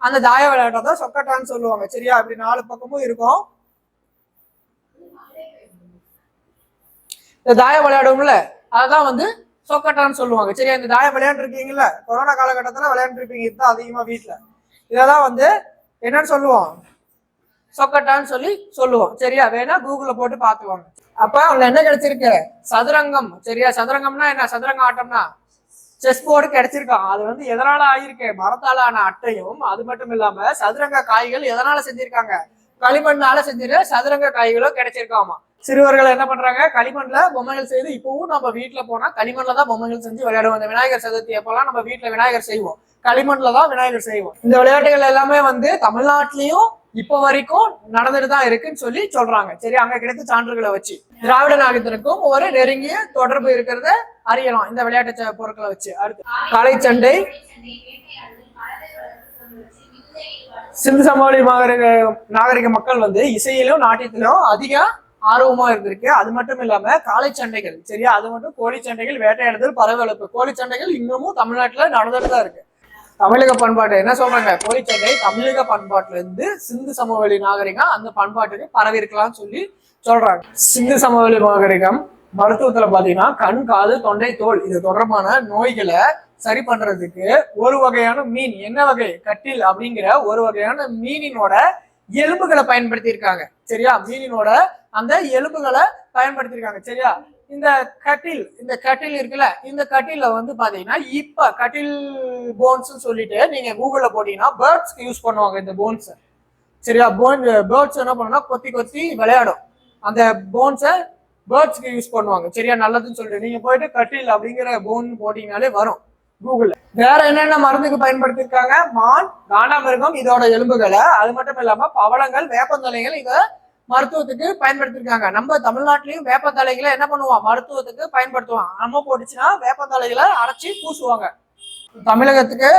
அந்த தாய விளையாட்டதான் சொக்கட்டான்னு சொல்லுவாங்க. சரியா, இப்படி 4 பக்கமும் இருக்கும். இந்த தாயம் விளையாடுவோம்ல, அதான் வந்து சொக்கட்டான்னு சொல்லுவாங்க. சரியா, இந்த தாயம் விளையாண்டு இருக்கீங்கல்ல, கொரோனா காலகட்டத்துல விளையாண்டு இருப்பீங்க, இதுதான் அதிகமா வீட்டுல. இதெல்லாம் வந்து என்னன்னு சொல்லுவோம்? சொக்கட்டான்னு சொல்லி சொல்லுவோம். சரியா, வேணா கூகுள்ல போட்டு பாத்துவாங்க. அப்ப அவங்க என்ன கிடைச்சிருக்கு? சதுரங்கம். சரியா, சதுரங்கம்னா என்ன? சதுரங்க ஆட்டம்னா செஸ் போர்டு கிடைச்சிருக்கான். அது வந்து எதனால ஆயிருக்கு? மரத்தால ஆன அட்டையும், அது மட்டும் இல்லாம சதுரங்க காய்கள் எதனால செஞ்சிருக்காங்க? களிமண்ணால செஞ்சிரு சதுரங்க காய்களும் கிடைச்சிருக்காமா. சிறுவர்கள் என்ன பண்றாங்க? களிமண்ல பொம்மைகள் செய்து, இப்பவும் நம்ம வீட்டுல போனா களிமண்ல தான் பொம்மைகள் செஞ்சு விளையாடுவோம். இந்த விநாயகர் சதுர்த்தி அப்பெல்லாம் நம்ம வீட்டுல விநாயகர் செய்வோம், களிமண்ல தான் விநாயகர் செய்வோம். இந்த விளையாட்டுகள் எல்லாமே வந்து தமிழ்நாட்டிலையும் இப்ப வரைக்கும் நடந்துட்டு தான் இருக்குன்னு சொல்லி சொல்றாங்க. சரி, அங்க கிடைத்த சான்றுகளை வச்சு திராவிட நாகத்திற்கும் ஒரு நெருங்கிய தொடர்பு இருக்கிறத அறியலாம் இந்த விளையாட்டு பொருட்களை வச்சு. அடுத்து காளைச்சண்டை. சிந்து சமவெளி நாகரிக மக்கள் வந்து இசையிலும் நாட்டியத்திலும் அதிக ஆர்வமா இருந்திருக்கு. அது மட்டும் இல்லாம காளை சண்டைகள், சரியா, அது மட்டும் கோழி சண்டைகள், வேட்டையாடுதல், பறவை வளர்ப்பு, கோழி சண்டைகள் இன்னமும் தமிழ்நாட்டுல நடந்துட்டு தான் இருக்கு. தமிழக பண்பாடு என்ன சொல்றாங்க, கோழி சண்டை தமிழக பண்பாட்டுல இருந்து சிந்து சமவெளி நாகரிகம் அந்த பண்பாட்டுக்கு பரவி இருக்கலாம்னு சொல்லி சொல்றாங்க. சிந்து சமவெளி நாகரிகம் மருத்துவத்துல பாத்தீங்கன்னா கண், காது, தொண்டை, தோல் இது தொடர்பான நோய்களை சரி பண்றதுக்கு ஒரு வகையான மீன், என்ன வகை, கட்டில் அப்படிங்கிற ஒரு வகையான மீனினோட எலும்புகளை பயன்படுத்தி இருக்காங்க. சரியா, மீனினோட அந்த எலும்புகளை பயன்படுத்திருக்காங்க. சரியா, இந்த கட்டில் இருக்குல்ல, இந்த கட்டில வந்து பாத்தீங்கன்னா இப்ப கட்டில் போன்ஸ் சொல்லிட்டு நீங்க கூகுள்ல போட்டீங்கன்னா பேர்ட்ஸ்க்கு யூஸ் பண்ணுவாங்க இந்த போன்ஸ். சரியா, பேர்ட்ஸ் என்ன பண்ணுன்னா கொத்தி கொத்தி விளையாடும், அந்த போன்ஸை பேர்ட்ஸ்க்கு யூஸ் பண்ணுவாங்க. சரியா, நல்லதுன்னு சொல்லிட்டு நீங்க போயிட்டு கட்டில் அப்படிங்கிற போன் போட்டீங்கனாலே வரும் கூகுள்ல. வேற என்னென்ன மருந்துக்கு பயன்படுத்திருக்காங்க, மான், காண்டாமிருகம் இதோட எலும்புகளை, அது மட்டும் இல்லாம பவளங்கள், வேப்பந்தலைகள் இத மருத்துவத்துக்கு பயன்படுத்திருக்காங்க. நம்ம தமிழ்நாட்டிலயும் வேப்பந்தலைகளை என்ன பண்ணுவோம், மருத்துவத்துக்கு பயன்படுத்துவோம். நம்ம போட்டுச்சுன்னா வேப்பந்தலைகளை அரைச்சி பூசுவாங்க. தமிழகத்துக்கு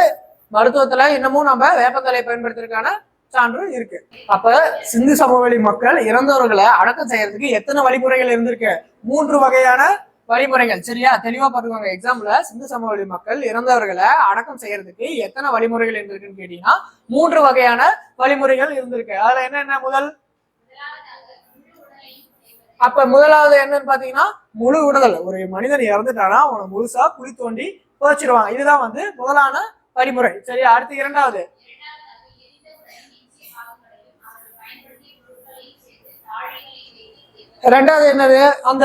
மருத்துவத்துல இன்னமும் நம்ம வேப்பந்தலை பயன்படுத்திருக்கான சான்று இருக்கு. அப்ப சிந்து சமவெளி மக்கள் இறந்தவர்களை அடக்கம் செய்யறதுக்கு எத்தனை வழிமுறைகள் இருந்திருக்கு, 3 வகையான வழிமுறைகள். சரியா, தெளிவா பாத்துக்கோங்க. எக்ஸாம்பிள் சிந்து சமவெளி மக்கள் இறந்தவர்களை அடக்கம் செய்யறதுக்கு எத்தனை வழிமுறைகள் இருந்திருக்குன்னு கேட்டீங்கன்னா 3 வகையான வழிமுறைகள் இருந்திருக்கு. அதுல என்னென்ன, முதலாவது என்னன்னு பாத்தீங்கன்னா முழு உடல். ஒரு மனிதன் இறந்துட்டானா அவனை முழுசா குழி தோண்டி புதைச்சிருவாங்க. இதுதான் வந்து முதலான வழிமுறை. சரியா, அடுத்து இரண்டாவது என்னது, அந்த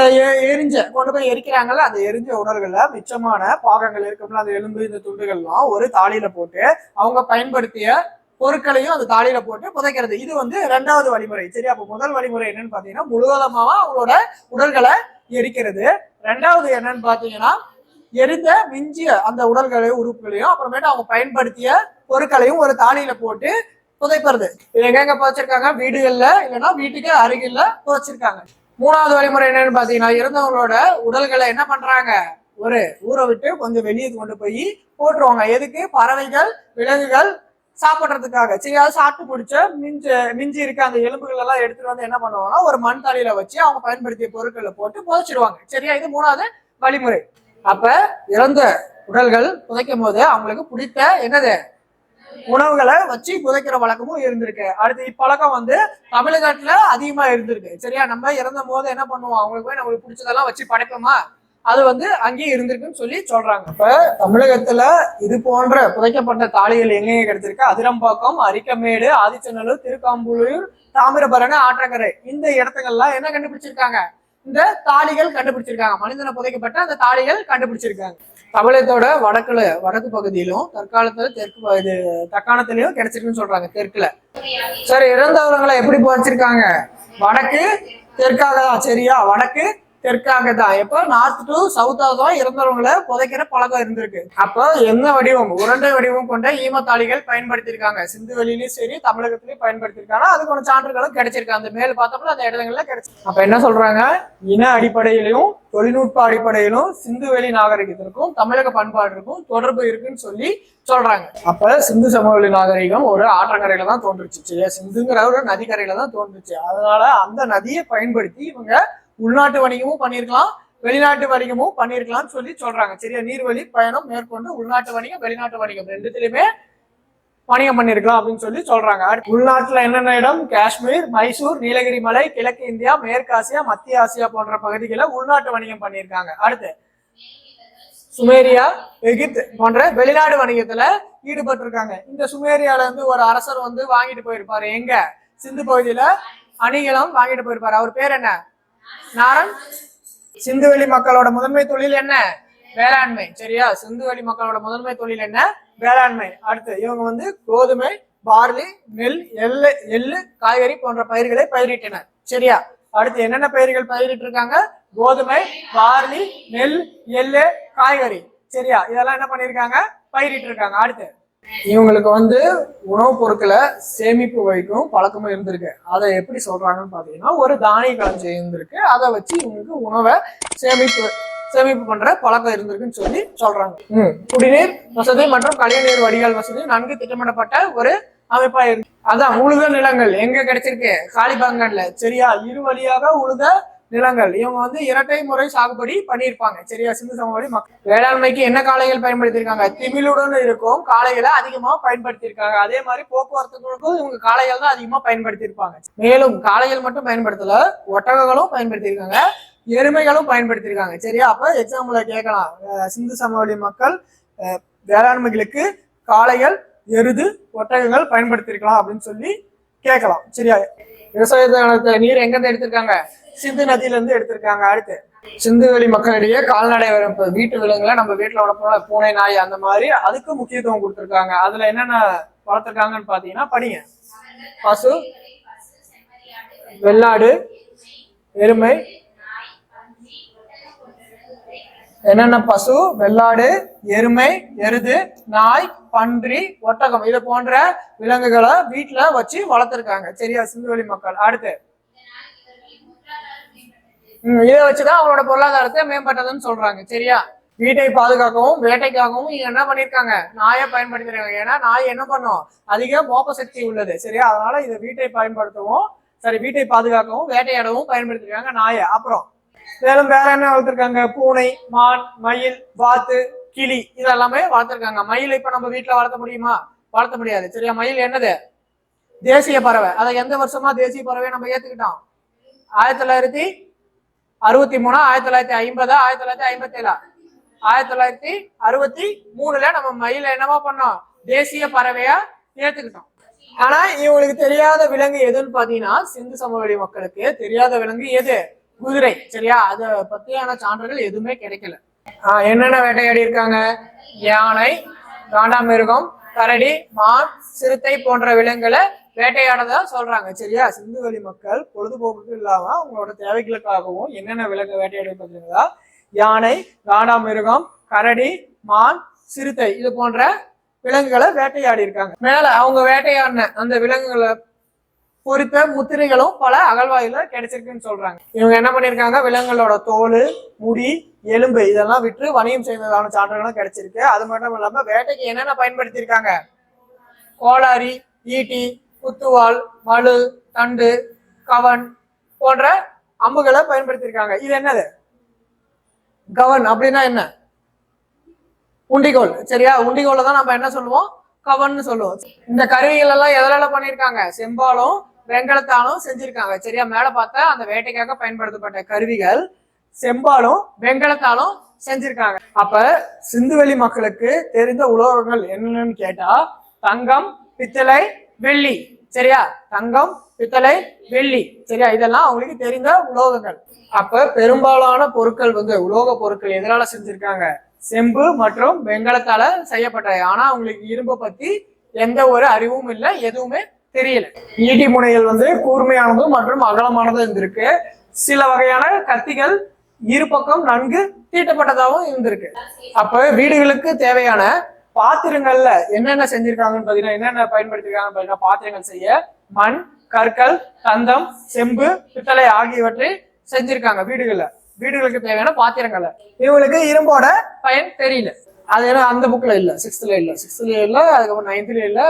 எரிஞ்ச கொண்டு போய் எரிக்கிறாங்கல்ல, அந்த எரிஞ்ச உடல்கள்ல மிச்சமான பாகங்கள் இருக்கும்ல, அந்த எலும்பு இந்த துண்டுகள்லாம் ஒரு தாலியில போட்டு அவங்க பயன்படுத்திய பொருட்களையும் அந்த தாலியில போட்டு புதைக்கிறது. இது வந்து 2வது வழிமுறை. சரி, அப்ப முதல் வழிமுறை என்னன்னு பாத்தீங்கன்னா முழுவதமாக அவங்களோட உடல்களை எரிக்கிறது. 2வது என்னன்னு பாத்தீங்கன்னா எரிந்த மிஞ்சிய அந்த உடல்களையும் உறுப்புகளையும் அப்புறமேட்டு அவங்க பயன்படுத்திய பொருட்களையும் ஒரு தாலியில போட்டு புதைப்பது. இது எங்க புதைச்சிருக்காங்க, வீடுகள்ல இல்லைன்னா வீட்டுக்கு அருகில புதைச்சிருக்காங்க. 3வது வழிமுறை என்னன்னு பாத்தீங்கன்னா இறந்தவங்களோட உடல்களை என்ன பண்றாங்க, ஒரு ஊரை விட்டு கொஞ்சம் வெளியே கொண்டு போய் போட்டுருவாங்க. எதுக்கு, பறவைகள், விலங்குகள் சாப்பிட்றதுக்காக. சரி, அது சாப்பிட்டு முடிச்ச மிஞ்சி இருக்க அந்த எலும்புகள் எல்லாம் எடுத்துட்டு வந்து என்ன பண்ணுவாங்கன்னா ஒரு மண் தாலியில வச்சு அவங்க பயன்படுத்திய பொருட்களை போட்டு புதைச்சிடுவாங்க. சரியா, இது 3வது வழிமுறை. அப்ப இறந்த உடல்கள் புதைக்கும் போது அவங்களுக்கு பிடித்த என்னது உணவுகளை வச்சு புதைக்கிற வழக்கமும் இருந்திருக்கு. அடுத்து இப்பழக்கம் வந்து தமிழகத்துல அதிகமா இருந்திருக்கு. சரியா, நம்ம இறந்த போது என்ன பண்ணுவோம், அவங்களுக்கு போய் நம்மளுக்கு பிடிச்சதெல்லாம் வச்சு படைப்போமா, அது வந்து அங்கேயும் இருந்திருக்குன்னு சொல்லி சொல்றாங்க. இப்ப தமிழகத்துல இது போன்ற புதைக்கப்பட்ட தாலிகள் எங்கெங்க கிடைச்சிருக்கு, அதிரம்பாக்கம், அரிக்கமேடு, ஆதிச்சநல்லூர், திருக்காம்புலூர், தாமிரபரணி, ஆற்றங்கரை இந்த இடத்துக்கெல்லாம் என்ன கண்டுபிடிச்சிருக்காங்க, இந்த தாலிகள் கண்டுபிடிச்சிருக்காங்க. மனிதனை புதைக்கப்பட்ட அந்த தாலிகள் கண்டுபிடிச்சிருக்காங்க. தமிழகத்தோட வடக்கு பகுதியிலும் தக்காணத்திலையும் கிடைச்சிருக்குன்னு சொல்றாங்க, தெற்குல. சரி, இறந்தவர்களை எப்படி புதைச்சிருக்காங்க, வடக்கு தெற்காக தான். சரியா, வடக்கு தெற்காக தான். எப்போ நார்த் டு சவுத்தாக தான் இறந்தவங்களை புதைக்கிற பழக்கம் இருந்திருக்கு. அப்போ என்ன வடிவம், உருண்டை வடிவம் கொண்ட ஈமத்தாளிகள் பயன்படுத்தியிருக்காங்க. சிந்து வெளியிலயும் சரி தமிழகத்திலயும் பயன்படுத்தியிருக்காங்க. அதுக்கான சான்றுகளும் கிடைச்சிருக்கு. அந்த மேல் பார்த்தோம்னா அந்த இடங்கள்ல கிடைச்சிருக்கு. அப்ப என்ன சொல்றாங்க, இன அடிப்படையிலும் தொழில்நுட்ப அடிப்படையிலும் சிந்து வெளி நாகரிகத்திற்கும் தமிழக பண்பாட்டிற்கும் தொடர்பு இருக்குன்னு சொல்லி சொல்றாங்க. அப்ப சிந்து சமவெளி நாகரிகம் ஒரு ஆற்றங்கரையில தான் தோன்றுச்சு. சரியா, சிந்துங்கிற ஒரு நதிக்கரையில தான் தோன்றுச்சு. அதனால அந்த நதியை பயன்படுத்தி இவங்க உள்நாட்டு வணிகமும் பண்ணியிருக்கலாம், வெளிநாட்டு வணிகமும் பண்ணியிருக்கலாம்னு சொல்லி சொல்றாங்க. சரியா, நீர்வழி பயணம் மேற்கொண்டு உள்நாட்டு வணிகம் வெளிநாட்டு வணிகம் ரெண்டுத்திலுமே வணிகம் பண்ணிருக்கலாம் அப்படின்னு சொல்லி சொல்றாங்க. உள்நாட்டுல என்னென்ன இடம், காஷ்மீர், மைசூர், நீலகிரி மலை, கிழக்கு இந்தியா, மேற்கு ஆசியா, மத்திய ஆசியா போன்ற பகுதிகளை உள்நாட்டு வணிகம் பண்ணியிருக்காங்க. அடுத்து சுமேரியா, எகிப்து போன்ற வெளிநாடு வணிகத்துல ஈடுபட்டு இருக்காங்க. இந்த சுமேரியால இருந்து ஒரு அரசர் வந்து வாங்கிட்டு போயிருப்பாரு, எங்க சிந்து பகுதியில அணிகலம் வாங்கிட்டு போயிருப்பாரு. அவர் பேர் என்ன, நாரன். சிந்துவெளி மக்களோட முதன்மை தொழில் என்ன, வேளாண்மை. சரியா, சிந்துவெளி மக்களோட முதன்மை தொழில் என்ன, வேளாண்மை. அடுத்து இவங்க வந்து கோதுமை, பார்லி, நெல், எள்ளு, காய்கறி போன்ற பயிர்களை பயிரிட்டனர். சரியா, அடுத்து என்னென்ன பயிர்கள் பயிரிட்டு இருக்காங்க, கோதுமை, பார்லி, நெல், எள்ளு, காய்கறி. சரியா, இதெல்லாம் என்ன பண்ணிருக்காங்க, பயிரிட்டு இருக்காங்க. அடுத்து இவங்களுக்கு வந்து உணவுப் பொருட்களை சேமிப்பு வைக்கும் பழக்கமும் இருந்திருக்கு. அதை எப்படி சொல்றாங்கன்னு பாத்தீங்கன்னா ஒரு தானிய களஞ்சியம் இருந்திருக்கு, அதை வச்சு இவங்களுக்கு உணவை சேமிப்பு பண்ற பழக்கம் இருந்திருக்குன்னு சொல்லி சொல்றாங்க. குடிநீர் வசதி மற்றும் கழிவுநீர் வடிகால் வசதி நன்கு திட்டமிடப்பட்ட ஒரு அமைப்பா இருக்கு. அதான் உழுத நிலங்கள் எங்க கிடைச்சிருக்கு, காளிபங்கன்ல. சரியா, இரு வழியாக உழுத நிலங்கள். இவங்க வந்து இரட்டை முறை சாகுபடி பண்ணியிருப்பாங்க. சரியா, சிந்து சமவெளி மக்கள் வேளாண்மைக்கு என்ன காளைகள் பயன்படுத்தியிருக்காங்க, திமிழுடன் இருக்கும் காளைகளை அதிகமா பயன்படுத்தியிருக்காங்க. அதே மாதிரி போக்குவரத்துகளுக்கும் இவங்க காளைகள் தான் அதிகமா பயன்படுத்தியிருப்பாங்க. மேலும் காளைகள் மட்டும் பயன்படுத்தல, ஒட்டகங்களும் பயன்படுத்தியிருக்காங்க, எருமைகளும் பயன்படுத்தியிருக்காங்க. சரியா, அப்ப எக்ஸாம்பிள் கேட்கலாம், சிந்து சமவெளி மக்கள் வேளாண்மைகளுக்கு காளைகள், எருது, ஒட்டகங்கள் பயன்படுத்தியிருக்கலாம் அப்படின்னு சொல்லி கேட்கலாம். சரியா, விவசாயத்தை நீர் எங்கிருந்து எடுத்திருக்காங்க, சிந்து நதியில இருந்து எடுத்திருக்காங்க. அடுத்து சிந்துவெளி மக்களிடையே கால்நடை வீட்டு விலங்குகளை நம்ம வீட்டுல வளர்ப்போம்ல, பூனை, நாய், அந்த மாதிரி அதுக்கு முக்கியத்துவம் கொடுத்திருக்காங்க. அதுல என்னென்ன வளர்த்திருக்காங்கன்னு பாத்தீங்கன்னா படிங்க. பசு, வெள்ளாடு, எருமை, என்னென்ன பசு, வெள்ளாடு, எருமை, எருது, நாய், பன்றி, ஒட்டகம், இது போன்ற விலங்குகளை வீட்டுல வச்சு வளர்த்திருக்காங்க. சரியா, சிந்துவெளி மக்கள். அடுத்து இதை வச்சுதான் அவங்களோட பொருளாதாரத்தை மேம்பட்டதுன்னு சொல்றாங்க. சரியா, வீட்டை பாதுகாக்கவும் வேட்டைக்காகவும் என்ன பண்ணிருக்காங்க, நாயை பயன்படுத்திருக்காங்க. ஏன்னா நாய் என்ன பண்ணும், அதிக மோப்ப சக்தி உள்ளது. சரியா, அதனால இதை வீட்டை பயன்படுத்தவும், வீட்டை பாதுகாக்கவும் வேட்டையாடவும் பயன்படுத்திருக்காங்க நாயை. அப்புறம் மேலும் வேற என்ன வளர்த்திருக்காங்க, பூனை, மான், மயில், வாத்து, கிளி, இதெல்லாமே வளர்த்திருக்காங்க. மயில் இப்ப நம்ம வீட்டுல வளர்த்த முடியுமா, வளர்த்த முடியாது. சரியா, மயில் என்னது, தேசிய பறவை. அதை எந்த வருஷமா தேசிய பறவை நம்ம ஏத்துக்கிட்டோம், 1963, 1950, 1957, 1963 நம்ம மயில என்னவா பண்ணோம், தேசிய பறவையா ஏத்துக்கிட்டோம். ஆனா இவங்களுக்கு தெரியாத விலங்கு எதுன்னு பாத்தீங்கன்னா, சிந்து சமவெளி மக்களுக்கு தெரியாத விலங்கு எது, குதிரை. சரியா, அத பத்தியான சான்றுகள் எதுவுமே கிடைக்கல. என்னென்ன வேட்டையாடி இருக்காங்க, யானை, காண்டாமிருகம், கரடி, மான், சிறுத்தை போன்ற விலங்குகளை வேட்டையாடதா சொல்றாங்க. சரியா, சிந்துவெளி மக்கள் பொழுதுபோக்குக்கு இல்லாம அவங்களோட தேவைகளுக்காகவும் என்னென்ன விலங்கு வேட்டையாடி பார்த்தீங்களா, யானை, காண்டாமிருகம், கரடி, மான், சிறுத்தை, இது போன்ற விலங்குகளை வேட்டையாடி இருக்காங்க. மேல அவங்க வேட்டையாடின அந்த விலங்குகளை குறித்த முத்திரைகளும் பல அகழ்வாயில கிடைச்சிருக்குன்னு சொல்றாங்க. இவங்க என்ன பண்ணிருக்காங்க, விலங்குகளோட தோல், முடி, எலும்பு இதெல்லாம் விற்று வணிகம் செய்ததான சான்றுகளும் கிடைச்சிருக்கு. அது மட்டும் இல்லாம வேட்டைக்கு என்னென்ன பயன்படுத்தியிருக்காங்க, கோளாரி, ஈட்டி, குத்துவாள், மழு, தண்டு, கவன் போன்ற அம்புகளை பயன்படுத்தியிருக்காங்க. இது என்னது, கவன் அப்படின்னா என்ன, உண்டிகோல். சரியா, உண்டிகோல தான் நம்ம என்ன சொல்லுவோம், கவன்னு சொல்லுவோம். இந்த கருவிகள் எல்லாம் எதனால பண்ணியிருக்காங்க, செம்பாலும் வெங்கலத்தாலும் செஞ்சிருக்காங்க. சரியா, மேல பார்த்தா அந்த வேட்டைக்காக பயன்படுத்தப்பட்ட கருவிகள் செம்பாலும் வெங்கலத்தாலும் செஞ்சிருக்காங்க. அப்ப சிந்துவெளி மக்களுக்கு தெரிந்த உலோகங்கள் என்னென்னு கேட்டா, தங்கம், பித்தளை, வெள்ளி. சரியா, தங்கம், பித்தளை, வெள்ளி. சரியா, இதெல்லாம் அவங்களுக்கு தெரிந்த உலோகங்கள். அப்ப பெரும்பாலான பொருட்கள் வந்து உலோக பொருட்கள் எதனால செஞ்சிருக்காங்க, செம்பு மற்றும் வெங்கலத்தால செய்யப்பட்ட. ஆனா அவங்களுக்கு இரும்பை பத்தி எந்த ஒரு அறிவும் இல்லை, எதுவுமே தெரியல. ஈட்டி முனைகள் வந்து கூர்மையானதும் மற்றும் அகலமானதும் இருந்திருக்கு. சில வகையான கத்திகள் இரு பக்கம் நன்கு தீட்டப்பட்டதாகவும் இருந்திருக்கு. அப்ப வீடுகளுக்கு தேவையான பாத்திரங்கள்ல என்னென்ன செஞ்சிருக்காங்கன்னு பாத்தீங்கன்னா, என்னென்ன பயன்படுத்திருக்காங்கன்னு பாத்தீங்கன்னா, பாத்திரங்கள் செய்ய மண், கற்கள், தந்தம், செம்பு, பித்தளை ஆகியவற்றை செஞ்சிருக்காங்க. வீடுகளுக்கு தேவையான பாத்திரங்களை. இவங்களுக்கு இரும்போட பயன் தெரியல. அது ஏன்னா அந்த புக்ல இல்ல, 6th இல்ல, 6th இல்ல, அதுக்கப்புறம் 9th இல்ல,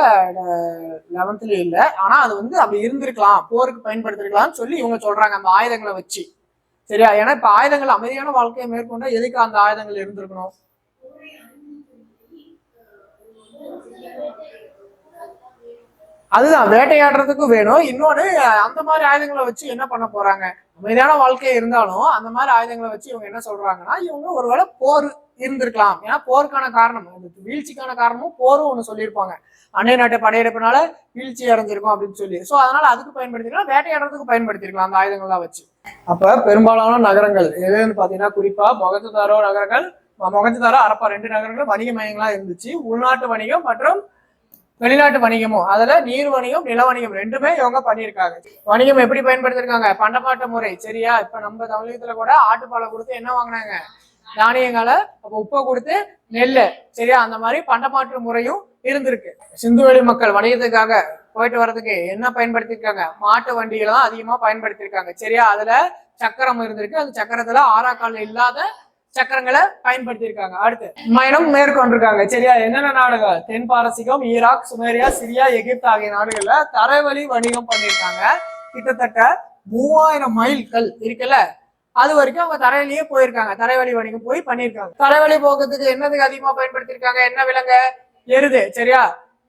11th இல்ல. ஆனா அது வந்து அப்படி இருந்திருக்கலாம், போருக்கு பயன்படுத்திருக்கலாம்னு சொல்லி இவங்க சொல்றாங்க அந்த ஆயுதங்களை வச்சு. சரியா, ஏன்னா இப்ப ஆயுதங்கள் அமைதியான வாழ்க்கையை மேற்கொண்ட எதுக்கு அந்த ஆயுதங்கள் இருந்திருக்கணும், அதுதான் வேட்டையாடுறதுக்கும் வேணும். இன்னொன்னு, அந்த மாதிரி ஆயுதங்களை வச்சு என்ன பண்ண போறாங்க, அமைதியான வாழ்க்கை இருந்தாலும் அந்த மாதிரி ஆயுதங்களை வச்சு இவங்க என்ன சொல்றாங்கன்னா, இவங்க ஒருவேளை போர் இருந்திருக்கலாம். ஏன்னா போருக்கான காரணம், வீழ்ச்சிக்கான காரணமும் போரும் ஒண்ணு சொல்லியிருப்பாங்க, அண்டை நாட்டு படையெடுப்புனால வீழ்ச்சி அடைஞ்சிருக்கும் அப்படின்னு சொல்லி. சோ அதனால அதுக்கு பயன்படுத்திக்கலாம், வேட்டையாடுறதுக்கு பயன்படுத்திருக்கலாம் அந்த ஆயுதங்கள்லாம் வச்சு. அப்ப பெரும்பாலான நகரங்கள் எதுன்னு பாத்தீங்கன்னா, குறிப்பா மொகஞ்சதாரோ நகரங்கள், மொகஞ்சதாரோ, ஹரப்பா 2 நகரங்கள் வணிக மையங்களா இருந்துச்சு. உள்நாட்டு வணிகம் மற்றும் வெளிநாட்டு வணிகமும், அதுல நீர் வணிகம், நில வணிகம் ரெண்டுமே இவங்க பண்ணியிருக்காங்க. வணிகம் எப்படி பயன்படுத்திருக்காங்க, பண்டமாற்று முறை. சரியா, இப்ப நம்ம தமிழகத்துல கூட ஆட்டுப்பாலை கொடுத்து என்ன வாங்கினாங்க, தானியங்களை, அப்ப உப்பை கொடுத்து நெல்லு. சரியா, அந்த மாதிரி பண்டமாற்று முறையும் இருந்திருக்கு. சிந்துவெளி மக்கள் வணிகத்துக்காக போயிட்டு வர்றதுக்கு என்ன பயன்படுத்திருக்காங்க, மாட்டு வண்டிகளை தான் அதிகமா பயன்படுத்திருக்காங்க. சரியா, அதுல சக்கரம் இருந்திருக்கு. அந்த சக்கரத்துல ஆறாக்கால் இல்லாத சக்கரங்களை பயன்படுத்தி இருக்காங்க. அடுத்து பயணம் மேற்கொண்டிருக்காங்க. சரியா, என்னென்ன நாடுகள்? தென் பாரசீகம், ஈராக், சுமேரியா, சிரியா, எகிப்து ஆகிய நாடுகள்ல தரைவழி வணிகம் பண்ணியிருக்காங்க. கிட்டத்தட்ட 3000 மைல்கள் இருக்குல்ல, அது வரைக்கும் அவங்க தரையிலேயே போயிருக்காங்க. தரைவழி வணிகம் போய் பண்ணியிருக்காங்க. தரைவழி போக்குறதுக்கு என்னதுக்கு அதிகமா பயன்படுத்தியிருக்காங்க? என்ன விலங்கு? எருது. சரியா,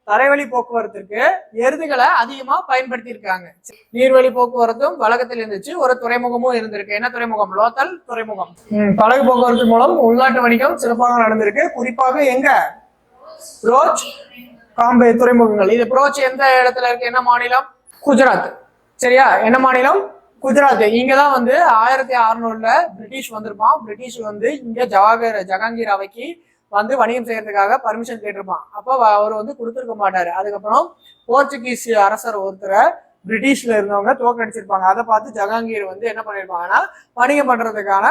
தரைவழி போக்குவரத்துக்கு எருதுகளை அதிகமா பயன்படுத்தி இருக்காங்க. நீர்வழி போக்குவரத்தும் வழக்கத்தில் இருந்துச்சு. ஒரு துறைமுகமும் இருந்திருக்கு. என்ன துறைமுகம்? லோத்தல் துறைமுகம். படகு போக்குவரத்து மூலம் உள்நாட்டு வணிகம் சிறப்பாக நடந்திருக்கு. குறிப்பாக எங்க? புரோச், காம்பே துறைமுகங்கள். இது புரோச் எந்த இடத்துல இருக்கு? என்ன மாநிலம்? குஜராத். சரியா, என்ன மாநிலம்? குஜராத். இங்கதான் வந்து 1600 பிரிட்டிஷ் வந்திருப்பான். பிரிட்டிஷ் வந்து இங்க ஜஹாங்கீர் அவைக்கு வந்து வணிகம் செய்யறதுக்காக பர்மிஷன் கேட்டிருப்பான். அப்போ அவர் வந்து கொடுத்துருக்க மாட்டாரு. அதுக்கப்புறம் போர்ச்சுகீஸ் அரசர் ஒருத்தரை பிரிட்டிஷ்ல இருந்தவங்க தோக்கடிச்சிருப்பாங்க. அதை பார்த்து ஜஹாங்கீர் வந்து என்ன பண்ணிருப்பாங்கன்னா வணிகம் பண்றதுக்கான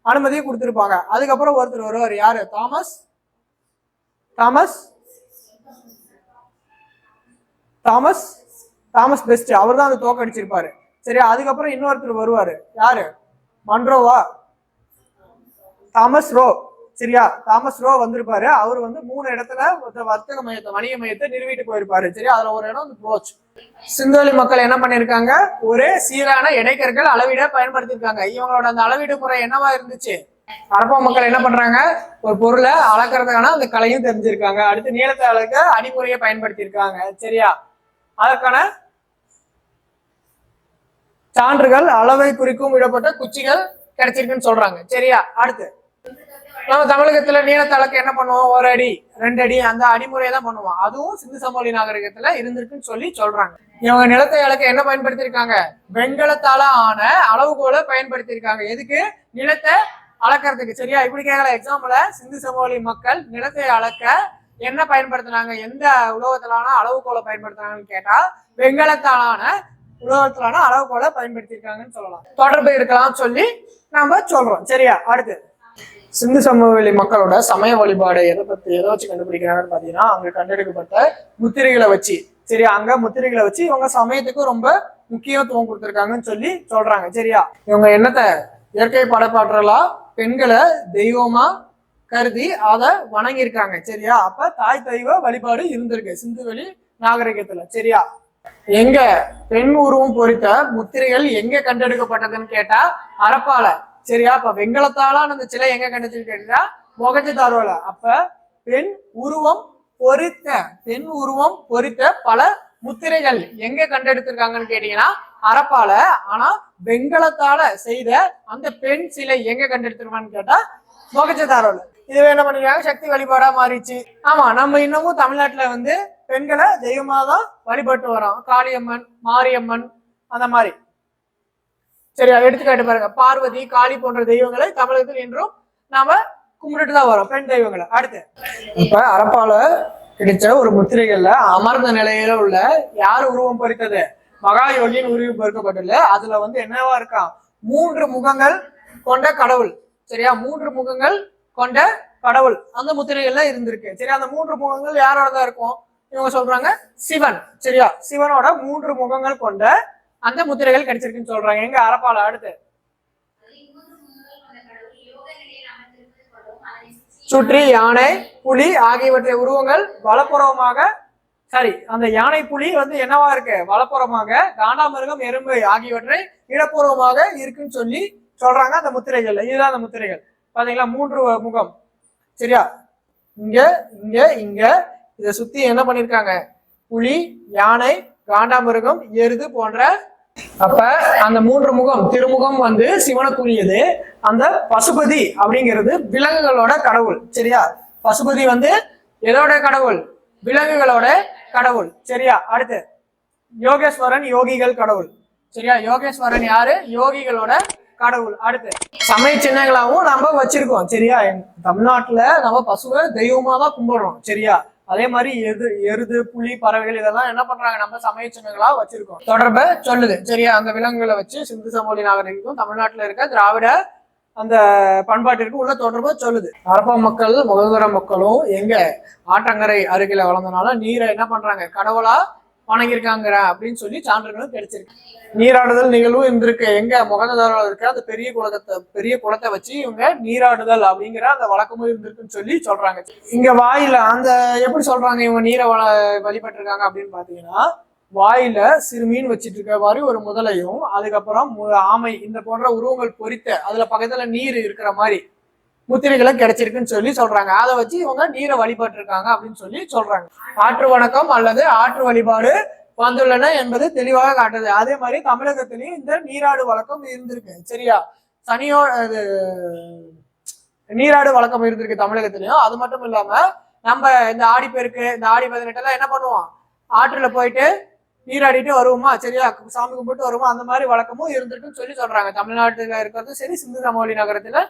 அனுமதியை கொடுத்திருப்பாங்க. அதுக்கப்புறம் ஒருத்தர் வருவார். யாரு? Thomas Thomas Thomas Thomas Best. அவர் தான் அந்த தோக்கடிச்சிருப்பாரு. சரியா, அதுக்கப்புறம் இன்னொருத்தர் வருவாரு. யாரு? மன்ரோவா? Thomas Roe. சரியா, தாமஸ் ரோ வந்திருப்பாரு. அவர் வந்து 3 இடத்துல வர்த்தக மையத்தை, வணிக மையத்தை நிறுவிட்டு போயிருப்பாரு. சரியா, அதுல ஒரு இடம் வந்து புரோச். சிந்துவெளி மக்கள் என்ன பண்ணிருக்காங்க? ஒரு சீரான இடைக்கற்கள் அளவீட பயன்படுத்திருக்காங்க. இவங்களோட அந்த அளவீடு முறை என்னவா இருந்துச்சு? ஹரப்பா மக்கள் என்ன பண்றாங்க? ஒரு பொருளை அளக்கிறதுக்கான அந்த கலையும் தெரிஞ்சிருக்காங்க. அடுத்து நீளத்தை அளக்க அடிமுறையை பயன்படுத்தி இருக்காங்க. சரியா, அதற்கான சான்றுகள், அளவை குறிக்கும் விடப்பட்ட குச்சிகள் கிடைச்சிருக்குன்னு சொல்றாங்க. சரியா, அடுத்து நம்ம தமிழகத்துல நீளத்தை அளக்க என்ன பண்ணுவோம்? 1 அடி 2 அடி அந்த அடிமுறையை தான் பண்ணுவோம். அதுவும் சிந்து சமவெளி நாகரிகத்துல இருந்திருக்குன்னு சொல்றாங்க. இவங்க நிலத்தை அளக்க என்ன பயன்படுத்திருக்காங்க? வெண்கலத்தால ஆன அளவுகோலை பயன்படுத்தியிருக்காங்க. எதுக்கு? நிலத்தை அளக்கிறதுக்கு. சரியா, இப்படி கேட்கல எக்ஸாம்பிள். சிந்து சமவெளி மக்கள் நிலத்தை அளக்க என்ன பயன்படுத்தினாங்க? எந்த உலோகத்திலான அளவுகோலை பயன்படுத்தினாங்கன்னு கேட்டா வெண்கலத்தாலான உலோகத்திலான அளவுகோலை பயன்படுத்தியிருக்காங்கன்னு சொல்லலாம். தொடர்பு இருக்கலாம் சொல்லி நாம சொல்றோம். சரியா, அடுத்து சிந்து சமவெளி மக்களோட சமய வழிபாடு எதை வச்சு கண்டுபிடிக்கிறாங்கன்னு பாத்தீங்கன்னா அங்க கண்டெடுக்கப்பட்ட முத்திரைகளை வச்சு. சரியா, அங்க முத்திரைகளை வச்சு இவங்க சமயத்துக்கு ரொம்ப முக்கியத்துவம் கொடுத்திருக்காங்கன்னு சொல்லி சொல்றாங்க. சரியா, இவங்க என்னத்தை இயற்கை படைப்பாற்றலா பெண்களை தெய்வமா கருதி அதை வணங்கியிருக்காங்க. சரியா, அப்ப தாய் தெய்வ வழிபாடு இருந்திருக்கு சிந்துவெளி நாகரிகத்துல. சரியா, எங்க பெண் உருவம் பொறித்த முத்திரைகள் எங்க கண்டெடுக்கப்பட்டதுன்னு கேட்டா ஹரப்பால. சரியா, அப்ப வெண்கலத்தாலான அந்த சிலை எங்க கண்டுச்சு கேட்டா மொகஞ்சதாரோல. அப்ப பெண் உருவம் பொறித்த பல முத்திரைகள் எங்க கண்டெடுத்திருக்காங்கன்னு கேட்டீங்கன்னா ஹரப்பால. ஆனா வெண்கலத்தால செய்த அந்த பெண் சிலை எங்க கண்டெடுத்திருக்கான்னு கேட்டா மொகஞ்சதாரோல. இதுவே என்ன பண்ணிருக்காங்க? சக்தி வழிபாடா மாறிச்சு. ஆமா, நம்ம இன்னமும் தமிழ்நாட்டுல வந்து பெண்களை தெய்வமா தான் வழிபட்டு வரோம். காளியம்மன், மாரியம்மன் அந்த மாதிரி. சரியா, எடுத்துக்காட்டு பாருங்க. பார்வதி, காளி போன்ற தெய்வங்களை தமிழகத்தில் இன்றும் நாம கும்பிட்டுட்டு தான் வரோம், பெண் தெய்வங்களை. அடுத்து இப்ப ஹரப்பால கிடைச்ச ஒரு முத்திரைகள்ல அமர்ந்த நிலையில உள்ள யார் உருவம் பொறித்தது? மகா யோகியின் உருவம் பொறிக்கப்பட்டுள்ள. அதுல வந்து என்னவா இருக்கான்? 3 முகங்கள் கொண்ட கடவுள். சரியா, 3 முகங்கள் கொண்ட கடவுள் அந்த முத்திரைகள்ல இருந்திருக்கு. சரியா, அந்த 3 முகங்கள் யாரோடதான் இருக்கும்? இவங்க சொல்றாங்க சிவன். சரியா, சிவனோட 3 முகங்கள் கொண்ட அந்த முத்திரைகள் கிடைச்சிருக்குன்னு சொல்றாங்க. எங்க? ஹரப்பால. அடுத்து சுற்றி யானை, புலி ஆகியவற்றை உருவங்கள் வலப்புறமாக, அந்த யானை புலி வந்து என்னவா இருக்கு? வலப்புறமாக, காண்டாமிருகம், எறும்பு ஆகியவற்றை இடப்புறமாக இருக்குன்னு சொல்லி சொல்றாங்க அந்த முத்திரைகள்ல. இதுதான் அந்த முத்திரைகள். பாத்தீங்களா, 3 முகம். சரியா, இங்க இங்க இங்க இதை சுத்தி என்ன பண்ணிருக்காங்க? புலி, யானை, காண்டாமிருகம், எருது போன்ற. அப்ப அந்த 3 முகம் திருமுகம் வந்து சிவனுக்குரியது. அந்த பசுபதி அப்படிங்கிறது விலங்குகளோட கடவுள். சரியா, பசுபதி வந்து எதோட கடவுள்? விலங்குகளோட கடவுள். சரியா, அடுத்து யோகேஸ்வரன் யோகிகள் கடவுள். சரியா, யோகேஸ்வரன் யாரு? யோகிகளோட கடவுள். அடுத்து சமய சின்னங்களாவும் நம்ம வச்சிருக்கோம். சரியா, தமிழ்நாட்டுல நம்ம பசுவை தெய்வமா தான் கும்பிடுறோம். சரியா, அதே மாதிரி எருது, புலி, பறவைகள் இதெல்லாம் என்ன பண்றாங்க? நம்ம சமய சின்னங்களா வச்சிருக்கோம். தொடர்பை சொல்லுது. சரியா, அந்த விலங்குகளை வச்சு சிந்து சமவெளி நாகரிகம் தமிழ்நாட்டுல இருக்க திராவிட அந்த பண்பாட்டிற்கு உள்ள தொடர்பை சொல்லுது. ஹரப்பா மக்கள், முகல்தர மக்களும் எங்க ஆற்றங்கரை அருகில வளர்ந்தனால நீரை என்ன பண்றாங்க? கடவுளா வணங்கியிருக்காங்க அப்படின்னு சொல்லி சான்றுகளும் கிடைச்சிருக்கு. நீராடுதல் நிகழ்வும் இருந்திருக்கு. எங்க மொகஞ்சதாரோல இருக்கிற அந்த பெரிய குளத்தை வச்சு இவங்க நீராடுதல் அப்படிங்கிற அந்த வழக்கமும் இருந்திருக்குன்னு சொல்லி சொல்றாங்க. இங்க வாயில அந்த எப்படி சொல்றாங்க இவங்க நீரை வழிபட்டிருக்காங்க அப்படின்னு பாத்தீங்கன்னா, வாயில சிறு மீன் வச்சிட்டு இருக்க மாதிரி ஒரு முதலையும், அதுக்கப்புறம் ஆமை இந்த போன்ற உருவங்கள் பொறித்த அதுல பக்கத்துல நீர் இருக்கிற மாதிரி முத்திரைகளை கிடைச்சிருக்குன்னு சொல்லி சொல்றாங்க. அதை வச்சு இவங்க நீரை வழிபட்டு இருக்காங்க அப்படின்னு சொல்லி சொல்றாங்க. ஆற்று வணக்கம் அல்லது ஆற்று வழிபாடு வந்துள்ளன என்பது தெளிவாக காட்டுது. அதே மாதிரி தமிழகத்திலையும் இந்த நீராடு வழக்கம் இருந்திருக்கு. சரியா, நீராடு வழக்கம் இருந்திருக்கு தமிழகத்திலையும். அது மட்டும் இல்லாம நம்ம இந்த ஆடிப்பெருக்கு, இந்த ஆடி 18 எல்லாம் என்ன பண்ணுவோம், ஆற்றுல போயிட்டு நீராடிட்டு வருவோமா, சரியா, சாமி கும்பிட்டு வருவோமா, அந்த மாதிரி வழக்கமும் இருந்திருக்குன்னு சொல்லி சொல்றாங்க. தமிழ்நாட்டுல இருக்கிறது சரி, சிந்து சமவெளி நகரத்துல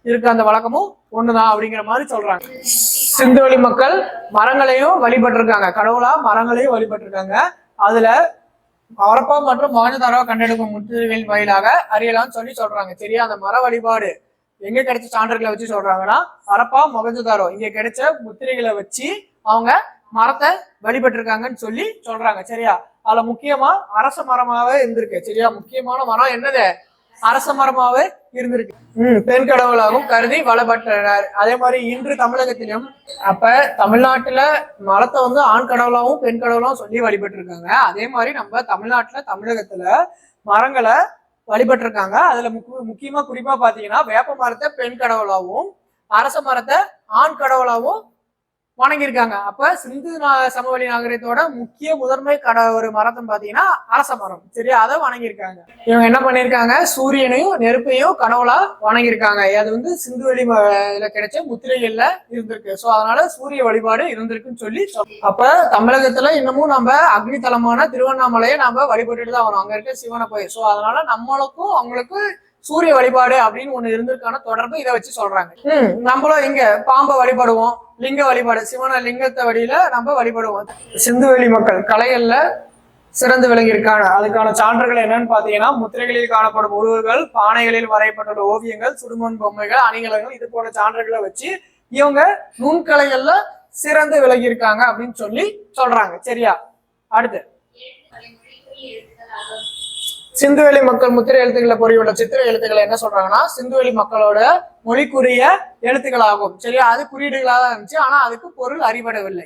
இருக்க அந்த வழக்கமும் ஒண்ணுதான் அப்படிங்கிற மாதிரி சொல்றாங்க. சிந்துவெளி மக்கள் மரங்களையும் வழிபட்டிருக்காங்க, கடவுளா மரங்களையும் வழிபட்டிருக்காங்க. அதுல ஹரப்பா மற்றும் மொஹஞ்சதாரோவை கண்டெடுக்கும் முத்திரைகளின் வாயிலாக அறியலாம்னு சொல்லி சொல்றாங்க. சரியா, அந்த மர வழிபாடு எங்க கிடைச்ச சான்றுகளை வச்சு சொல்றாங்கன்னா, ஹரப்பா மொஹஞ்சதாரோ இங்க கிடைச்ச முத்திரைகளை வச்சு அவங்க மரத்தை வழிபட்டிருக்காங்கன்னு சொல்லி சொல்றாங்க. சரியா, அதுல முக்கியமா அரச மரமாவே இருந்திருக்கு. சரியா, முக்கியமான மரம் என்னது, அரச மரமாவே இருந்திருக்கு. பெண் கடவுளாகவும் கருதி வழிபட்டனர். அதே மாதிரி இன்று தமிழகத்திலும் அப்ப தமிழ்நாட்டுல மரத்தை வந்து ஆண் கடவுளாகவும் பெண் கடவுளாகவும் சொல்லி வழிபட்டு இருக்காங்க. அதே மாதிரி நம்ம தமிழ்நாட்டுல தமிழகத்துல மரங்களை வழிபட்டு இருக்காங்க. அதுல முக்கியமா குறிப்பா பாத்தீங்கன்னா வேப்ப மரத்தை பெண் கடவுளாகவும் அரச மரத்தை ஆண் கடவுளாகவும் வணங்கியிருக்காங்க. அப்ப சிந்து சமவெளி நாகரிகத்தோட முக்கிய முதன்மை ஒரு மரத்தை பாத்தீங்கன்னா அரச மரம். சரியா, அதை வணங்கியிருக்காங்க. இவங்க என்ன பண்ணிருக்காங்க, சூரியனையும் நெருப்பையும் கடவுளா வணங்கியிருக்காங்க. அது வந்து சிந்துவெளி கிடைச்ச முத்திரைகள்ல இருந்திருக்கு. சோ அதனால சூரிய வழிபாடு இருந்திருக்குன்னு சொல்லி. அப்ப தமிழகத்துல இன்னமும் நம்ம அக்னி தலமான திருவண்ணாமலையை நம்ம வழிபட்டுட்டு தான் வரோம், அங்க இருக்க சிவனை போய். சோ அதனால நம்மளுக்கும் அவங்களுக்கு சூரிய வழிபாடு அப்படின்னு ஒண்ணு இருந்திருக்கான தொடர்பு இதை வச்சு சொல்றாங்க. நம்மளும் இங்க பாம்பை வழிபடுவோம், லிங்க வழிபாடு, சிவன லிங்கத்தை வழியில நம்ம வழிபடுவோம். சிந்துவெளி மக்கள் கலைகள்ல சிறந்து விளங்கியிருக்காங்க. அதுக்கான சான்றுகள் என்னன்னு பாத்தீங்கன்னா, முத்திரைகளில் காணப்படும் உருவங்கள், பானைகளில் வரையப்பட்டுள்ள ஓவியங்கள், சுடுமண் பொம்மைகள், அணிகலன்கள், இது போன்ற சான்றுகளை வச்சு இவங்க நுண்கலைகள்ல சிறந்து விளங்கியிருக்காங்க அப்படின்னு சொல்லி சொல்றாங்க. சரியா, அடுத்து சிந்துவெளி மக்கள் முத்திரை எழுத்துக்களை பொறியுள்ள சித்திர எழுத்துக்களை என்ன சொல்றாங்கன்னா, சிந்துவெளி மக்களோட மொழிக்குரிய எழுத்துக்கள் ஆகும். சரியா, அது குறியீடுகளாக தான் இருந்துச்சு, ஆனா அதுக்கு பொருள் அறிபடவில்லை.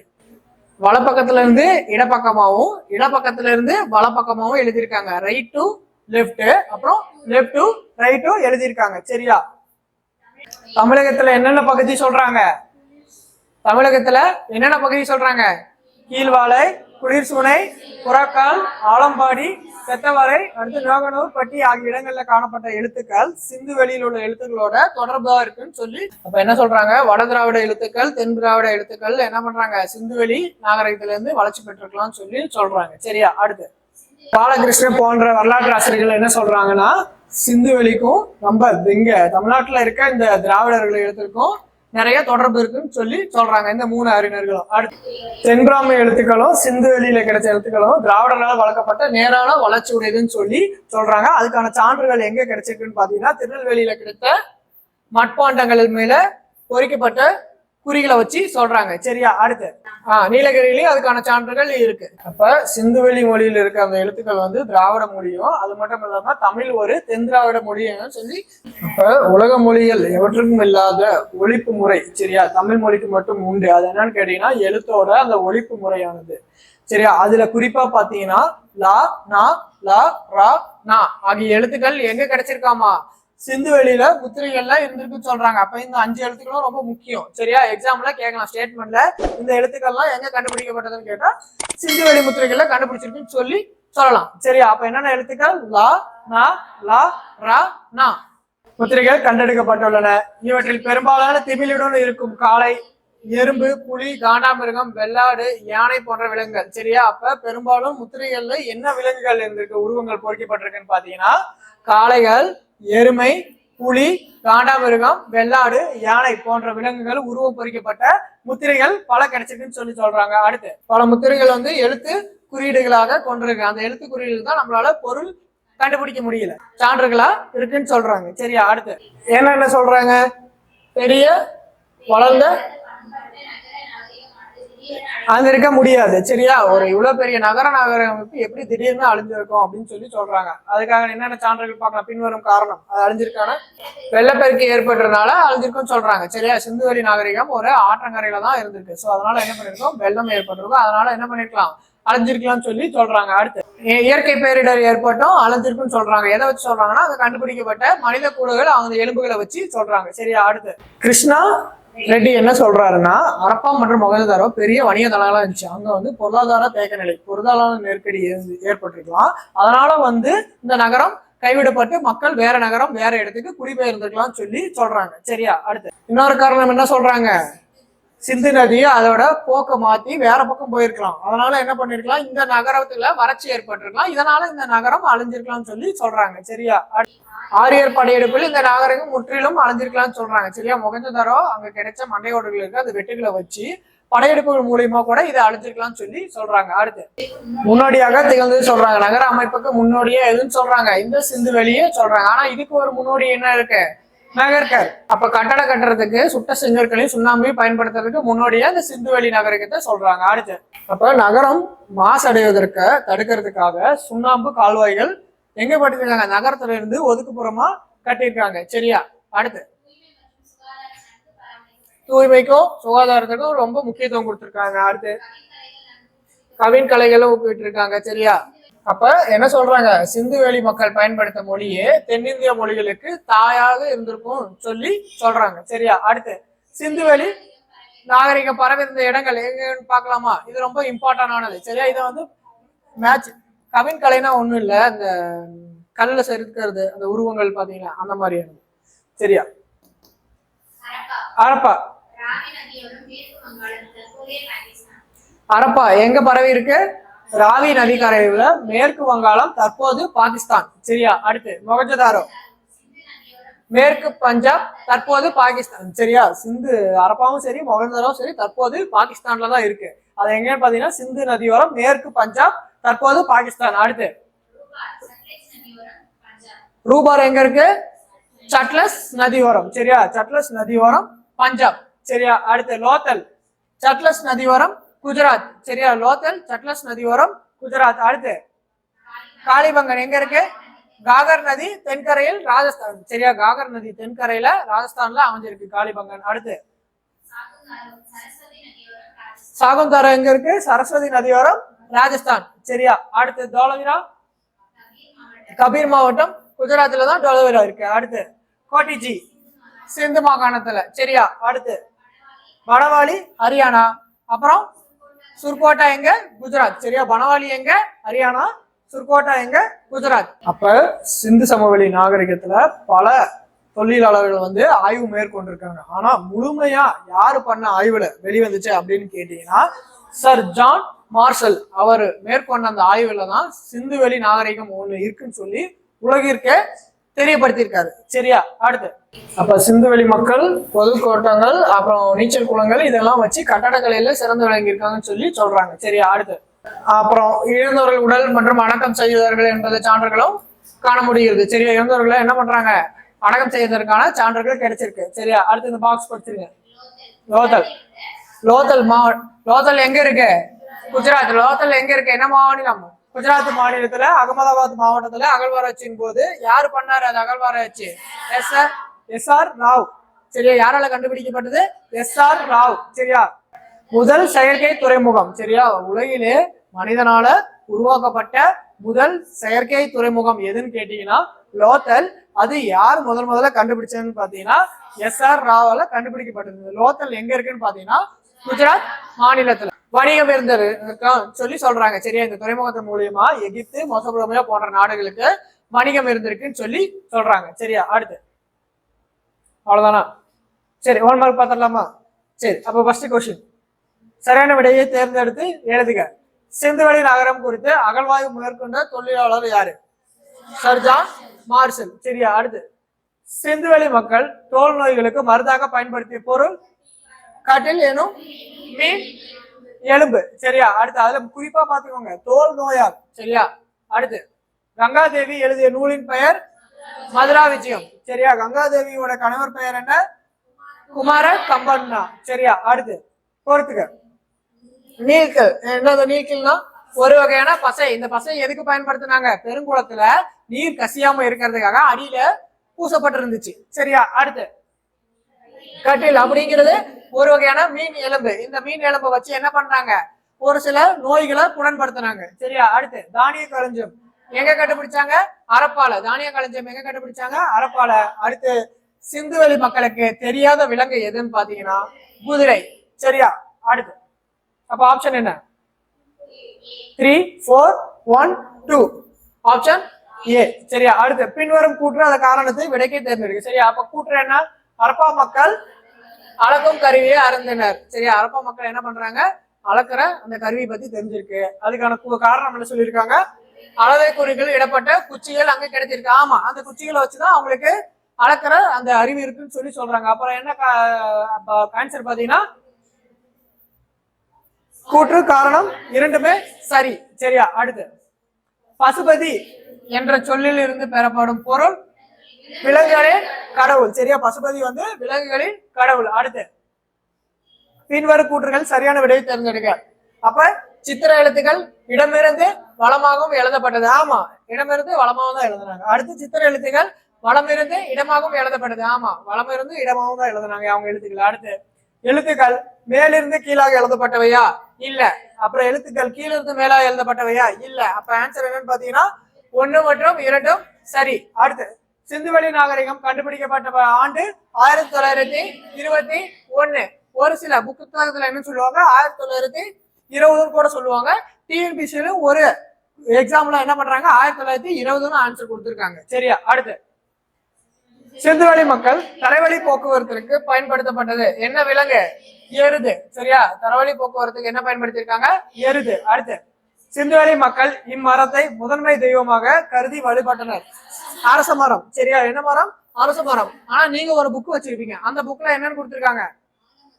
வலப்பக்கத்துல இருந்து இடப்பக்கமாகவும் இடப்பக்கத்துல இருந்து வலப்பக்கமாகவும் எழுதியிருக்காங்க. ரைட் டு லெஃப்ட், அப்புறம் லெஃப்ட் டு ரைட்டும் எழுதியிருக்காங்க. சரியா, தமிழகத்துல என்னென்ன பகுதி சொல்றாங்க, தமிழகத்துல என்னென்ன பகுதி சொல்றாங்க, கீழ்வாலை, குளிர்சூனை, புறக்கால், ஆலம்பாடி, செத்தவரை, அடுத்து நோகனூர், பட்டி ஆகிய இடங்கள்ல காணப்பட்ட எழுத்துக்கள் சிந்து வெளியில் உள்ள எழுத்துக்களோட தொடர்பா இருக்குன்னு சொல்லி அப்ப என்ன சொல்றாங்க, வட திராவிட எழுத்துக்கள் தென் திராவிட எழுத்துக்கள் என்ன பண்றாங்க, சிந்துவெளி நாகரிகத்துல இருந்து வளர்ச்சி பெற்றிருக்கலாம்னு சொல்லி சொல்றாங்க. சரியா, அடுத்து பாலகிருஷ்ணன் போன்ற வரலாற்று ஆசிரியர்கள் என்ன சொல்றாங்கன்னா, சிந்துவெளிக்கும் நம்ம இங்க தமிழ்நாட்டுல இருக்க இந்த திராவிடர்கள் எழுத்துக்கும் நிறைய தொடர்பு இருக்குன்னு சொல்லி சொல்றாங்க இந்த மூணு அறிஞர்களும். அடுத்து தென்பிராமி எழுத்துக்களும் சிந்துவெளியில கிடைச்ச எழுத்துக்களும் திராவிடர்களால் வளர்க்கப்பட்ட நேரான வளர்ச்சி உடையதுன்னு சொல்லி சொல்றாங்க. அதுக்கான சான்றுகள் எங்க கிடைச்சிருக்குன்னு பாத்தீங்கன்னா, திருநெல்வேலியில கிடைத்த மட்பாண்டங்கள் மேல பொறிக்கப்பட்ட குறிகளை வச்சு சொல்றாங்க. சரியா, அடுத்து நீலகிரியிலயும் அதுக்கான சான்றுகள் இருக்கு. அப்ப சிந்துவெளி மொழியில இருக்க அந்த எழுத்துக்கள் வந்து திராவிட மொழியும், அது மட்டும் இல்லாம தமிழ் ஒரு தென் திராவிட மொழியும் சொல்லி. அப்ப உலக மொழிகள் எவற்றுக்கும் இல்லாத ஒழிப்பு முறை சரியா தமிழ் மொழிக்கு மட்டும் உண்டு. அது என்னன்னு கேட்டீங்கன்னா, எழுத்தோட அந்த ஒழிப்பு முறையானது. சரியா, அதுல குறிப்பா பாத்தீங்கன்னா லா, நா, லா, ரா, நா ஆகிய எழுத்துக்கள் எங்க கிடைச்சிருக்காமா, சிந்துவெளியில முத்திரைகள்லாம் இருந்திருக்குன்னு சொல்றாங்க. அப்ப இந்த 5 எழுத்துக்களும் ரொம்ப முக்கியம். சரியா, எக்ஸாம்ல கேட்கலாம், ஸ்டேட்மெண்ட்ல இந்த எழுத்துக்கள்லாம் எங்க கண்டுபிடிக்கப்பட்டதுன்னு கேட்டா சிந்துவெளி முத்திரைகள்ல கண்டுபிடிச்சிருக்குன்னு சொல்லி சொல்லலாம். சரியா, அப்ப என்னென்ன எழுத்துக்கள், லா, நா, லா, ரா, நா முத்திரைகள் கண்டெடுக்கப்பட்டுள்ளன. இவற்றில் பெரும்பாலான திமிழுடன் இருக்கும் காளை, எறும்பு, புலி, காண்டாமிருகம், வெள்ளாடு, யானை போன்ற விலங்குகள். சரியா, அப்ப பெரும்பாலும் முத்திரைகள்ல என்ன விலங்குகள் இருந்திருக்கு, உருவங்கள் பொறிக்கப்பட்டிருக்குன்னு பாத்தீங்கன்னா, காளைகள், எருமை, புலி, காண்டாமிருகம், வெள்ளாடு, யானை போன்ற விலங்குகள் உருவம் பொறிக்கப்பட்ட முத்திரைகள் பல கிடைச்சிருக்குன்னு சொல்லி சொல்றாங்க. அடுத்து பல முத்திரைகள் வந்து எழுத்து குறியீடுகளாக கொண்டிருக்கு. அந்த எழுத்து குறியீடுகள் தான் நம்மளால பொருள் கண்டுபிடிக்க முடியல, சான்றுகளா இருக்குன்னு சொல்றாங்க. சரியா, அடுத்து என்ன சொல்றாங்க, பெரிய வளர்ந்த அழிஞ்சிருக்க முடியாது. சரியா, ஒரு இவ்வளவு பெரிய நகரமைப்பு எப்படி திடீர்னு அழிஞ்சிருக்கும் அப்படின்னு சொல்லி சொல்றாங்க. அதுக்காக என்னென்ன சான்றுகள் பார்க்கலாம். பின்வரும் காரணம் அது அழிஞ்சிருக்கான வெள்ளப்பெருக்கு ஏற்பட்டதுனால அழிஞ்சிருக்கும்னு சொல்றாங்க. சரியா, சிந்துவெளி நாகரிகம் ஒரு ஆற்றங்கரையில தான் இருந்திருக்கு. ஸோ அதனால என்ன பண்ணிருக்கோம், வெள்ளம் ஏற்பட்டிருக்கும். அதனால என்ன பண்ணிருக்கலாம், அழிஞ்சிருக்கலாம்னு சொல்லி சொல்றாங்க. அடுத்து இயற்கை பேரிடர் ஏற்பட்டும் அழிஞ்சிருக்குன்னு சொல்றாங்க. எதை வச்சு சொல்றாங்கன்னா, அங்க கண்டுபிடிக்கப்பட்ட மனித கூடுகள் அவங்க எலும்புகளை வச்சு சொல்றாங்க. சரியா, அடுத்து கிருஷ்ணா ரெட்டி என்ன சொல்றாருன்னா, ஹரப்பா மற்றும் மொகஞ்சதாரோ பெரிய வணிக தளங்களா இருந்துச்சு. அங்க வந்து பொருளாதார தேக்க நிலை, பொருளாதார நெருக்கடி ஏற்பட்டிருக்கலாம். அதனால வந்து இந்த நகரம் கைவிடப்பட்டு மக்கள் வேற நகரம் வேற இடத்துக்கு குடிபெயர்ந்துக்கலாம் சொல்லி சொல்றாங்க. சரியா, அடுத்து இன்னொரு காரணம் என்ன சொல்றாங்க, சிந்து நதி அதோட போக்க மாத்தி வேற பக்கம் போயிருக்கலாம். அதனால என்ன பண்ணிருக்கலாம், இந்த நகரத்துல வறட்சி ஏற்பட்டிருக்கலாம். இதனால இந்த நகரம் அழிஞ்சிருக்கலாம்னு சொல்லி சொல்றாங்க. சரியா, ஆரியர் படையெடுப்பில் இந்த நாகரிகம் முற்றிலும் அழிஞ்சிருக்கலாம்னு சொல்றாங்க. சரியா, மொகஞ்சதாரோ அங்க கிடைச்ச மண்டையோடுகள் இருக்கு, அந்த வெட்டுகளை வச்சு படையெடுப்புகள் மூலியமா கூட இதை அழிஞ்சிருக்கலாம்னு சொல்லி சொல்றாங்க. அடுத்து முன்னோடியாக திகழ்ந்து சொல்றாங்க. நகர அமைப்புக்கு முன்னோடியா எதுன்னு சொல்றாங்க, இந்த சிந்து வெளியே சொல்றாங்க. ஆனா இதுக்கு ஒரு முன்னோடி என்ன இருக்கு, நகர்கர். அப்ப கட்டடம் கட்டுறதுக்கு சுட்ட செங்கற்களையும் சுண்ணாம்பையும் பயன்படுத்துறதுக்கு முன்னோடியா இந்த சிந்துவெளி நகரத்தை சொல்றாங்க. அடுத்து அப்ப நகரம் மாசடைவதற்கு தடுக்கிறதுக்காக சுண்ணாம்பு கால்வாய்கள் எங்க பட்டிருக்காங்க, நகரத்துல இருந்து ஒதுக்குப்புறமா கட்டியிருக்காங்க. சரியா, அடுத்து தூய்மைக்கும் சுகாதாரத்துக்கும் ரொம்ப முக்கியத்துவம் கொடுத்திருக்காங்க. அடுத்து கவின் கலைகளும் ஊக்குவிட்டு இருக்காங்க. சரியா, அப்ப என்ன சொல்றாங்க, சிந்துவெளி மக்கள் பயன்படுத்த மொழியே தென்னிந்திய மொழிகளுக்கு தாயாக இருந்திருக்கும் சொல்லி சொல்றாங்க. சரியா, அடுத்து சிந்துவெளி நாகரிகம் பரவி இருந்த இடங்கள் எங்கன்னு பாக்கலாமா, இது ரொம்ப இம்பார்ட்டன் ஆனது. சரியா, இதை வந்து மேட்ச் கவின் கலைனா ஒண்ணும் இல்ல, இந்த கல்ல செதுக்கிறது அந்த உருவங்கள் பாத்தீங்கன்னா அந்த மாதிரியானது. சரியா, ஹரப்பா ஹரப்பா எங்க பரவி இருக்கு, ராவி நதிக்கரையில மேற்கு வங்காளம் தற்போது பாகிஸ்தான். சரியா, அடுத்து மொகஞ்சதாரோ மேற்கு பஞ்சாப் தற்போது பாகிஸ்தான். சரியா, சிந்து ஹரப்பாவும் சரி மொகஞ்சதாரோவும் சரி தற்போது பாகிஸ்தான்ல தான் இருக்கு. அது எங்கன்னு பாத்தீங்கன்னா சிந்து நதியோரம் மேற்கு பஞ்சாப் தற்போது பாகிஸ்தான். அடுத்து ரூபார் எங்க இருக்கு, சட்லஸ் நதியோரம். சரியா, சட்லஸ் நதியோரம் பஞ்சாப். சரியா, அடுத்து லோத்தல் சட்லஸ் நதியோரம் குஜராத். சரியா, லோத்தல் சட்லஸ் நதியோரம் குஜராத். அடுத்து காளிபங்கன் எங்க இருக்கு, காகர் நதி தென்கரையில் ராஜஸ்தான். சரியா, காகர் நதி தென்கரையில ராஜஸ்தான்ல அமைஞ்சிருக்கு காளிபங்கன். அடுத்து சாகுந்தாரா எங்க இருக்கு, சரஸ்வதி நதியோரம் ராஜஸ்தான். சரியா, அடுத்து தோலவிரா கபீர் மாவட்டம் குஜராத்ல தான் டொலவிரா இருக்கு. அடுத்து கோட்டிஜி சிந்து மாகாணத்துல. சரியா, அடுத்து பனவாலி ஹரியானா. அப்புறம் சுர்கோட்டா எங்க, குஜராத். சரியா, பனவாலி எங்க, ஹரியானா. சுர்கோட்டா எங்க, குஜராத். அப்ப சிந்து சமவெளி நாகரிகத்துல பல தொழிலாளர்கள் வந்து ஆய்வு மேற்கொண்டிருக்காங்க. ஆனா முழுமையா யாரு பண்ண ஆய்வுல வெளிவந்துச்சு அப்படின்னு கேட்டீங்கன்னா, சர் ஜான் மார்ஷல் அவர் மேற்கொண்ட அந்த ஆய்வுல தான் சிந்துவெளி நாகரிகம் ஒண்ணு இருக்குன்னு சொல்லி உலகிற்கே தெரியப்படுத்தியிருக்காரு. சரியா, அடுத்து அப்ப சிந்துவெளி மக்கள் பொது கோட்டங்கள் அப்புறம் நீச்சல் குளங்கள் இதெல்லாம் வச்சு கட்டடக்கலையில சிறந்து விளங்கி இருக்காங்கன்னு சொல்லி சொல்றாங்க. சரியா, அடுத்து அப்புறம் இழந்தவர்கள் உடல் மற்றும் அடக்கம் செய்வார்கள் என்பது சான்றுகளும் காண முடிகிறது. சரியா, இழந்தவர்களை என்ன பண்றாங்க, அடக்கம் செய்வதற்கான சான்றுகள் கிடைச்சிருக்கு. சரியா, அடுத்து இந்த பாக்ஸ் படிச்சிருங்க. லோத்தல் லோத்தல் லோத்தல் எங்க இருக்கு, குஜராத். லோத்தல் எங்க இருக்கு, என்ன மாநிலம், குஜராத் மாநிலத்துல அகமதாபாத் மாவட்டத்துல அகழ்வாராய்ச்சியின் போது யாரு பண்ணாரு அது அகழ்வாராய்ச்சி, எஸ்.ஆர். ராவ். சரியா, யாரால கண்டுபிடிக்கப்பட்டது, எஸ்.ஆர். ராவ். சரியா, முதல் செயற்கை துறைமுகம். சரியா, உலகிலே மனிதனால உருவாக்கப்பட்ட முதல் செயற்கை துறைமுகம் எதுன்னு கேட்டீங்கன்னா லோத்தல். அது யார் முதல்ல கண்டுபிடிச்சதுன்னு பாத்தீங்கன்னா எஸ்.ஆர். ராவால கண்டுபிடிக்கப்பட்டது. லோத்தல் எங்க இருக்குன்னு பாத்தீங்கன்னா குஜராத் மாநிலத்துல. வணிகம் இருந்தது சொல்லி சொல்றாங்க. சரியா, இந்த துறைமுகத்தின் மூலியமா எகிப்து மெசபடோமியா போன்ற நாடுகளுக்கு வணிகம் இருந்திருக்குன்னு சொல்லி சொல்றாங்க. சரியா, அடுத்து அவ்வளவுதானா. சரி, 1 மார்க் பாத்திரலாமா. சரி, அப்ப ஃபர்ஸ்ட் கொஸ்டின் சரியான விடையை தேர்ந்தெடுத்து எழுதுக. சிந்துவெளி நகரம் குறித்து அகழ்வாய்வு மேற்கொண்ட தொழிலாளர் யாரு, சர் ஜான் மார்ஷல். சரியா, அடுத்து சிந்துவெளி மக்கள் தோல் நோய்களுக்கு மருந்தாக பயன்படுத்திய பொருள் கட்டில் எனும் மீன் எலும்பு. சரியா, அடுத்து அதுல குறிப்பா பாத்துக்கோங்க தோல் நோயால். சரியா, அடுத்து கங்காதேவி எழுதிய நூலின் பெயர் மதுரா விஜயம். சரியா, கங்காதேவியோட கணவர் பெயர் என்ன, குமார கம்பண்ணா. சரியா, அடுத்து பொறுத்துக்க நீல்கல். என்னது நீல்கல்னா? ஒரு வகையான பசை. இந்த பசை எதுக்கு பயன்படுத்தினாங்க? பெருங்குளத்துல நீர் கசியாம இருக்கிறதுக்காக அடியில பூசப்பட்டிருந்துச்சு. சரியா? அடுத்து கட்டில் அப்படிங்கிறது ஒரு வகையான மீன் எலும்பு. இந்த மீன் எலும்பை வச்சு என்ன பண்றாங்க? ஒரு சில நோய்களை குணப்படுத்தினாங்க. சரியா? அடுத்து தானிய களஞ்சியம் எங்க கண்டுபிடிச்சாங்க? அரப்பால. தானிய களஞ்சியம் எங்க கண்டுபிடிச்சாங்க? அரப்பால. அடுத்து சிந்துவெளி மக்களுக்கு தெரியாத விலங்கு எதுன்னு பாத்தீங்கன்னா குதிரை. சரியா? அடுத்து அப்ப ஆப்ஷன் என்ன? 3 4 1 2 ஆப்ஷன் ஏ. சரியா? அடுத்து பின்வரும் கூற்று அந்த காரணத்தை விடைக்கே தேர்ந்தெடுக்கு. சரியா? அப்ப கூற்று என்ன? அரப்பா மக்கள் அளக்கும் கருவியை அருந்தினர். சரியா? அரப்பா மக்கள் என்ன பண்றாங்க? அளக்குற அந்த கருவி பத்தி தெரிஞ்சிருக்கு. அதுக்கான காரணம் என்ன சொல்லியிருக்காங்க? அளவை குறிகள் இடப்பட்ட குச்சிகள் அங்க கிடைச்சிருக்கு. ஆமா, அந்த குச்சிகளை வச்சுதான் அவங்களுக்கு அளக்குற அந்த அறிவு இருக்குன்னு சொல்லி சொல்றாங்க. அப்புறம் என்ன ஆன்சர் பாத்தீங்கன்னா கூற்று காரணம் இரண்டுமே சரி. சரியா? அடுத்து பசுபதி என்ற சொல்லில் இருந்து பெறப்படும் பொருள் விலங்குகளின் கடவுள். சரியா? பசுபதி வந்து விலங்குகளின் கடவுள். அடுத்து பின்வரும் கூற்றுகள் சரியான விடையை தேர்ந்தெடுக்க. அப்ப சித்திர எழுத்துக்கள் இடமிருந்து வளமாகவும் எழுதப்பட்டது. ஆமா, இடமிருந்து வளமாகவும் தான் எழுதுனாங்க. அடுத்து சித்திர எழுத்துக்கள் வளமிருந்து இடமாகவும் எழுதப்பட்டது. ஆமா, வளமிருந்து இடமாகவும் தான் எழுதுனாங்க அவங்க எழுத்துக்கள். அடுத்து எழுத்துக்கள் மேலிருந்து கீழாக எழுதப்பட்டவையா? இல்ல. அப்புறம் எழுத்துக்கள் கீழிருந்து மேலாக எழுதப்பட்டவையா? இல்ல. அப்ப ஆன்சர் என்னன்னு பாத்தீங்கன்னா 1 மற்றும் 2 சரி. அடுத்து சிந்துவெளி நாகரிகம் கண்டுபிடிக்கப்பட்ட ஆண்டு 1921. ஒரு சில புத்தகத்துல என்ன சொல்லுவாங்க? 1920 கூட சொல்லுவாங்க. டிஎன்பிசியில ஒரு எக்ஸாம்ல என்ன பண்றாங்க? 1920 ஆன்சர் கொடுத்திருக்காங்க. சரியா? அடுத்து சிந்துவெளி மக்கள் தரைவழி போக்குவரத்திற்கு பயன்படுத்தப்பட்டது என்ன விலங்கு? எருது. சரியா? தரைவழி போக்குவரத்துக்கு என்ன பயன்படுத்தியிருக்காங்க? எருது. அடுத்து சிந்துவெளி மக்கள் இம்மரத்தை முதன்மை தெய்வமாக கருதி வழிபட்டனர். அரச மரம். சரியா? என்ன மரம்? அரச மரம். ஆனா நீங்க ஒரு புக் வச்சிருப்பீங்க. அந்த புக்ல என்னன்னு கொடுத்திருக்காங்க?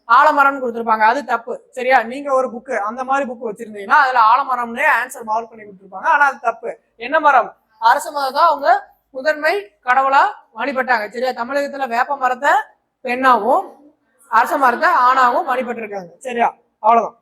ஆலமரம்னு கொடுத்திருப்பாங்க. அது தப்பு. சரியா? நீங்க ஒரு புக்கு அந்த மாதிரி புக் வச்சிருந்தீங்கன்னா அதுல ஆலமரம்னே ஆன்சர் மார்க் பண்ணி கொடுத்திருப்பாங்க. ஆனா அது தப்பு. என்ன மரம்? அரச மரம் தான் அவங்க முதன்மை கடவுளா வழிபட்டாங்க. சரியா? தமிழகத்துல வேப்ப மரத்தை பெண்ணாவும் அரச மரத்தை ஆணாவும் வழிபட்டு இருக்காங்க. சரியா? அவ்வளவுதான்.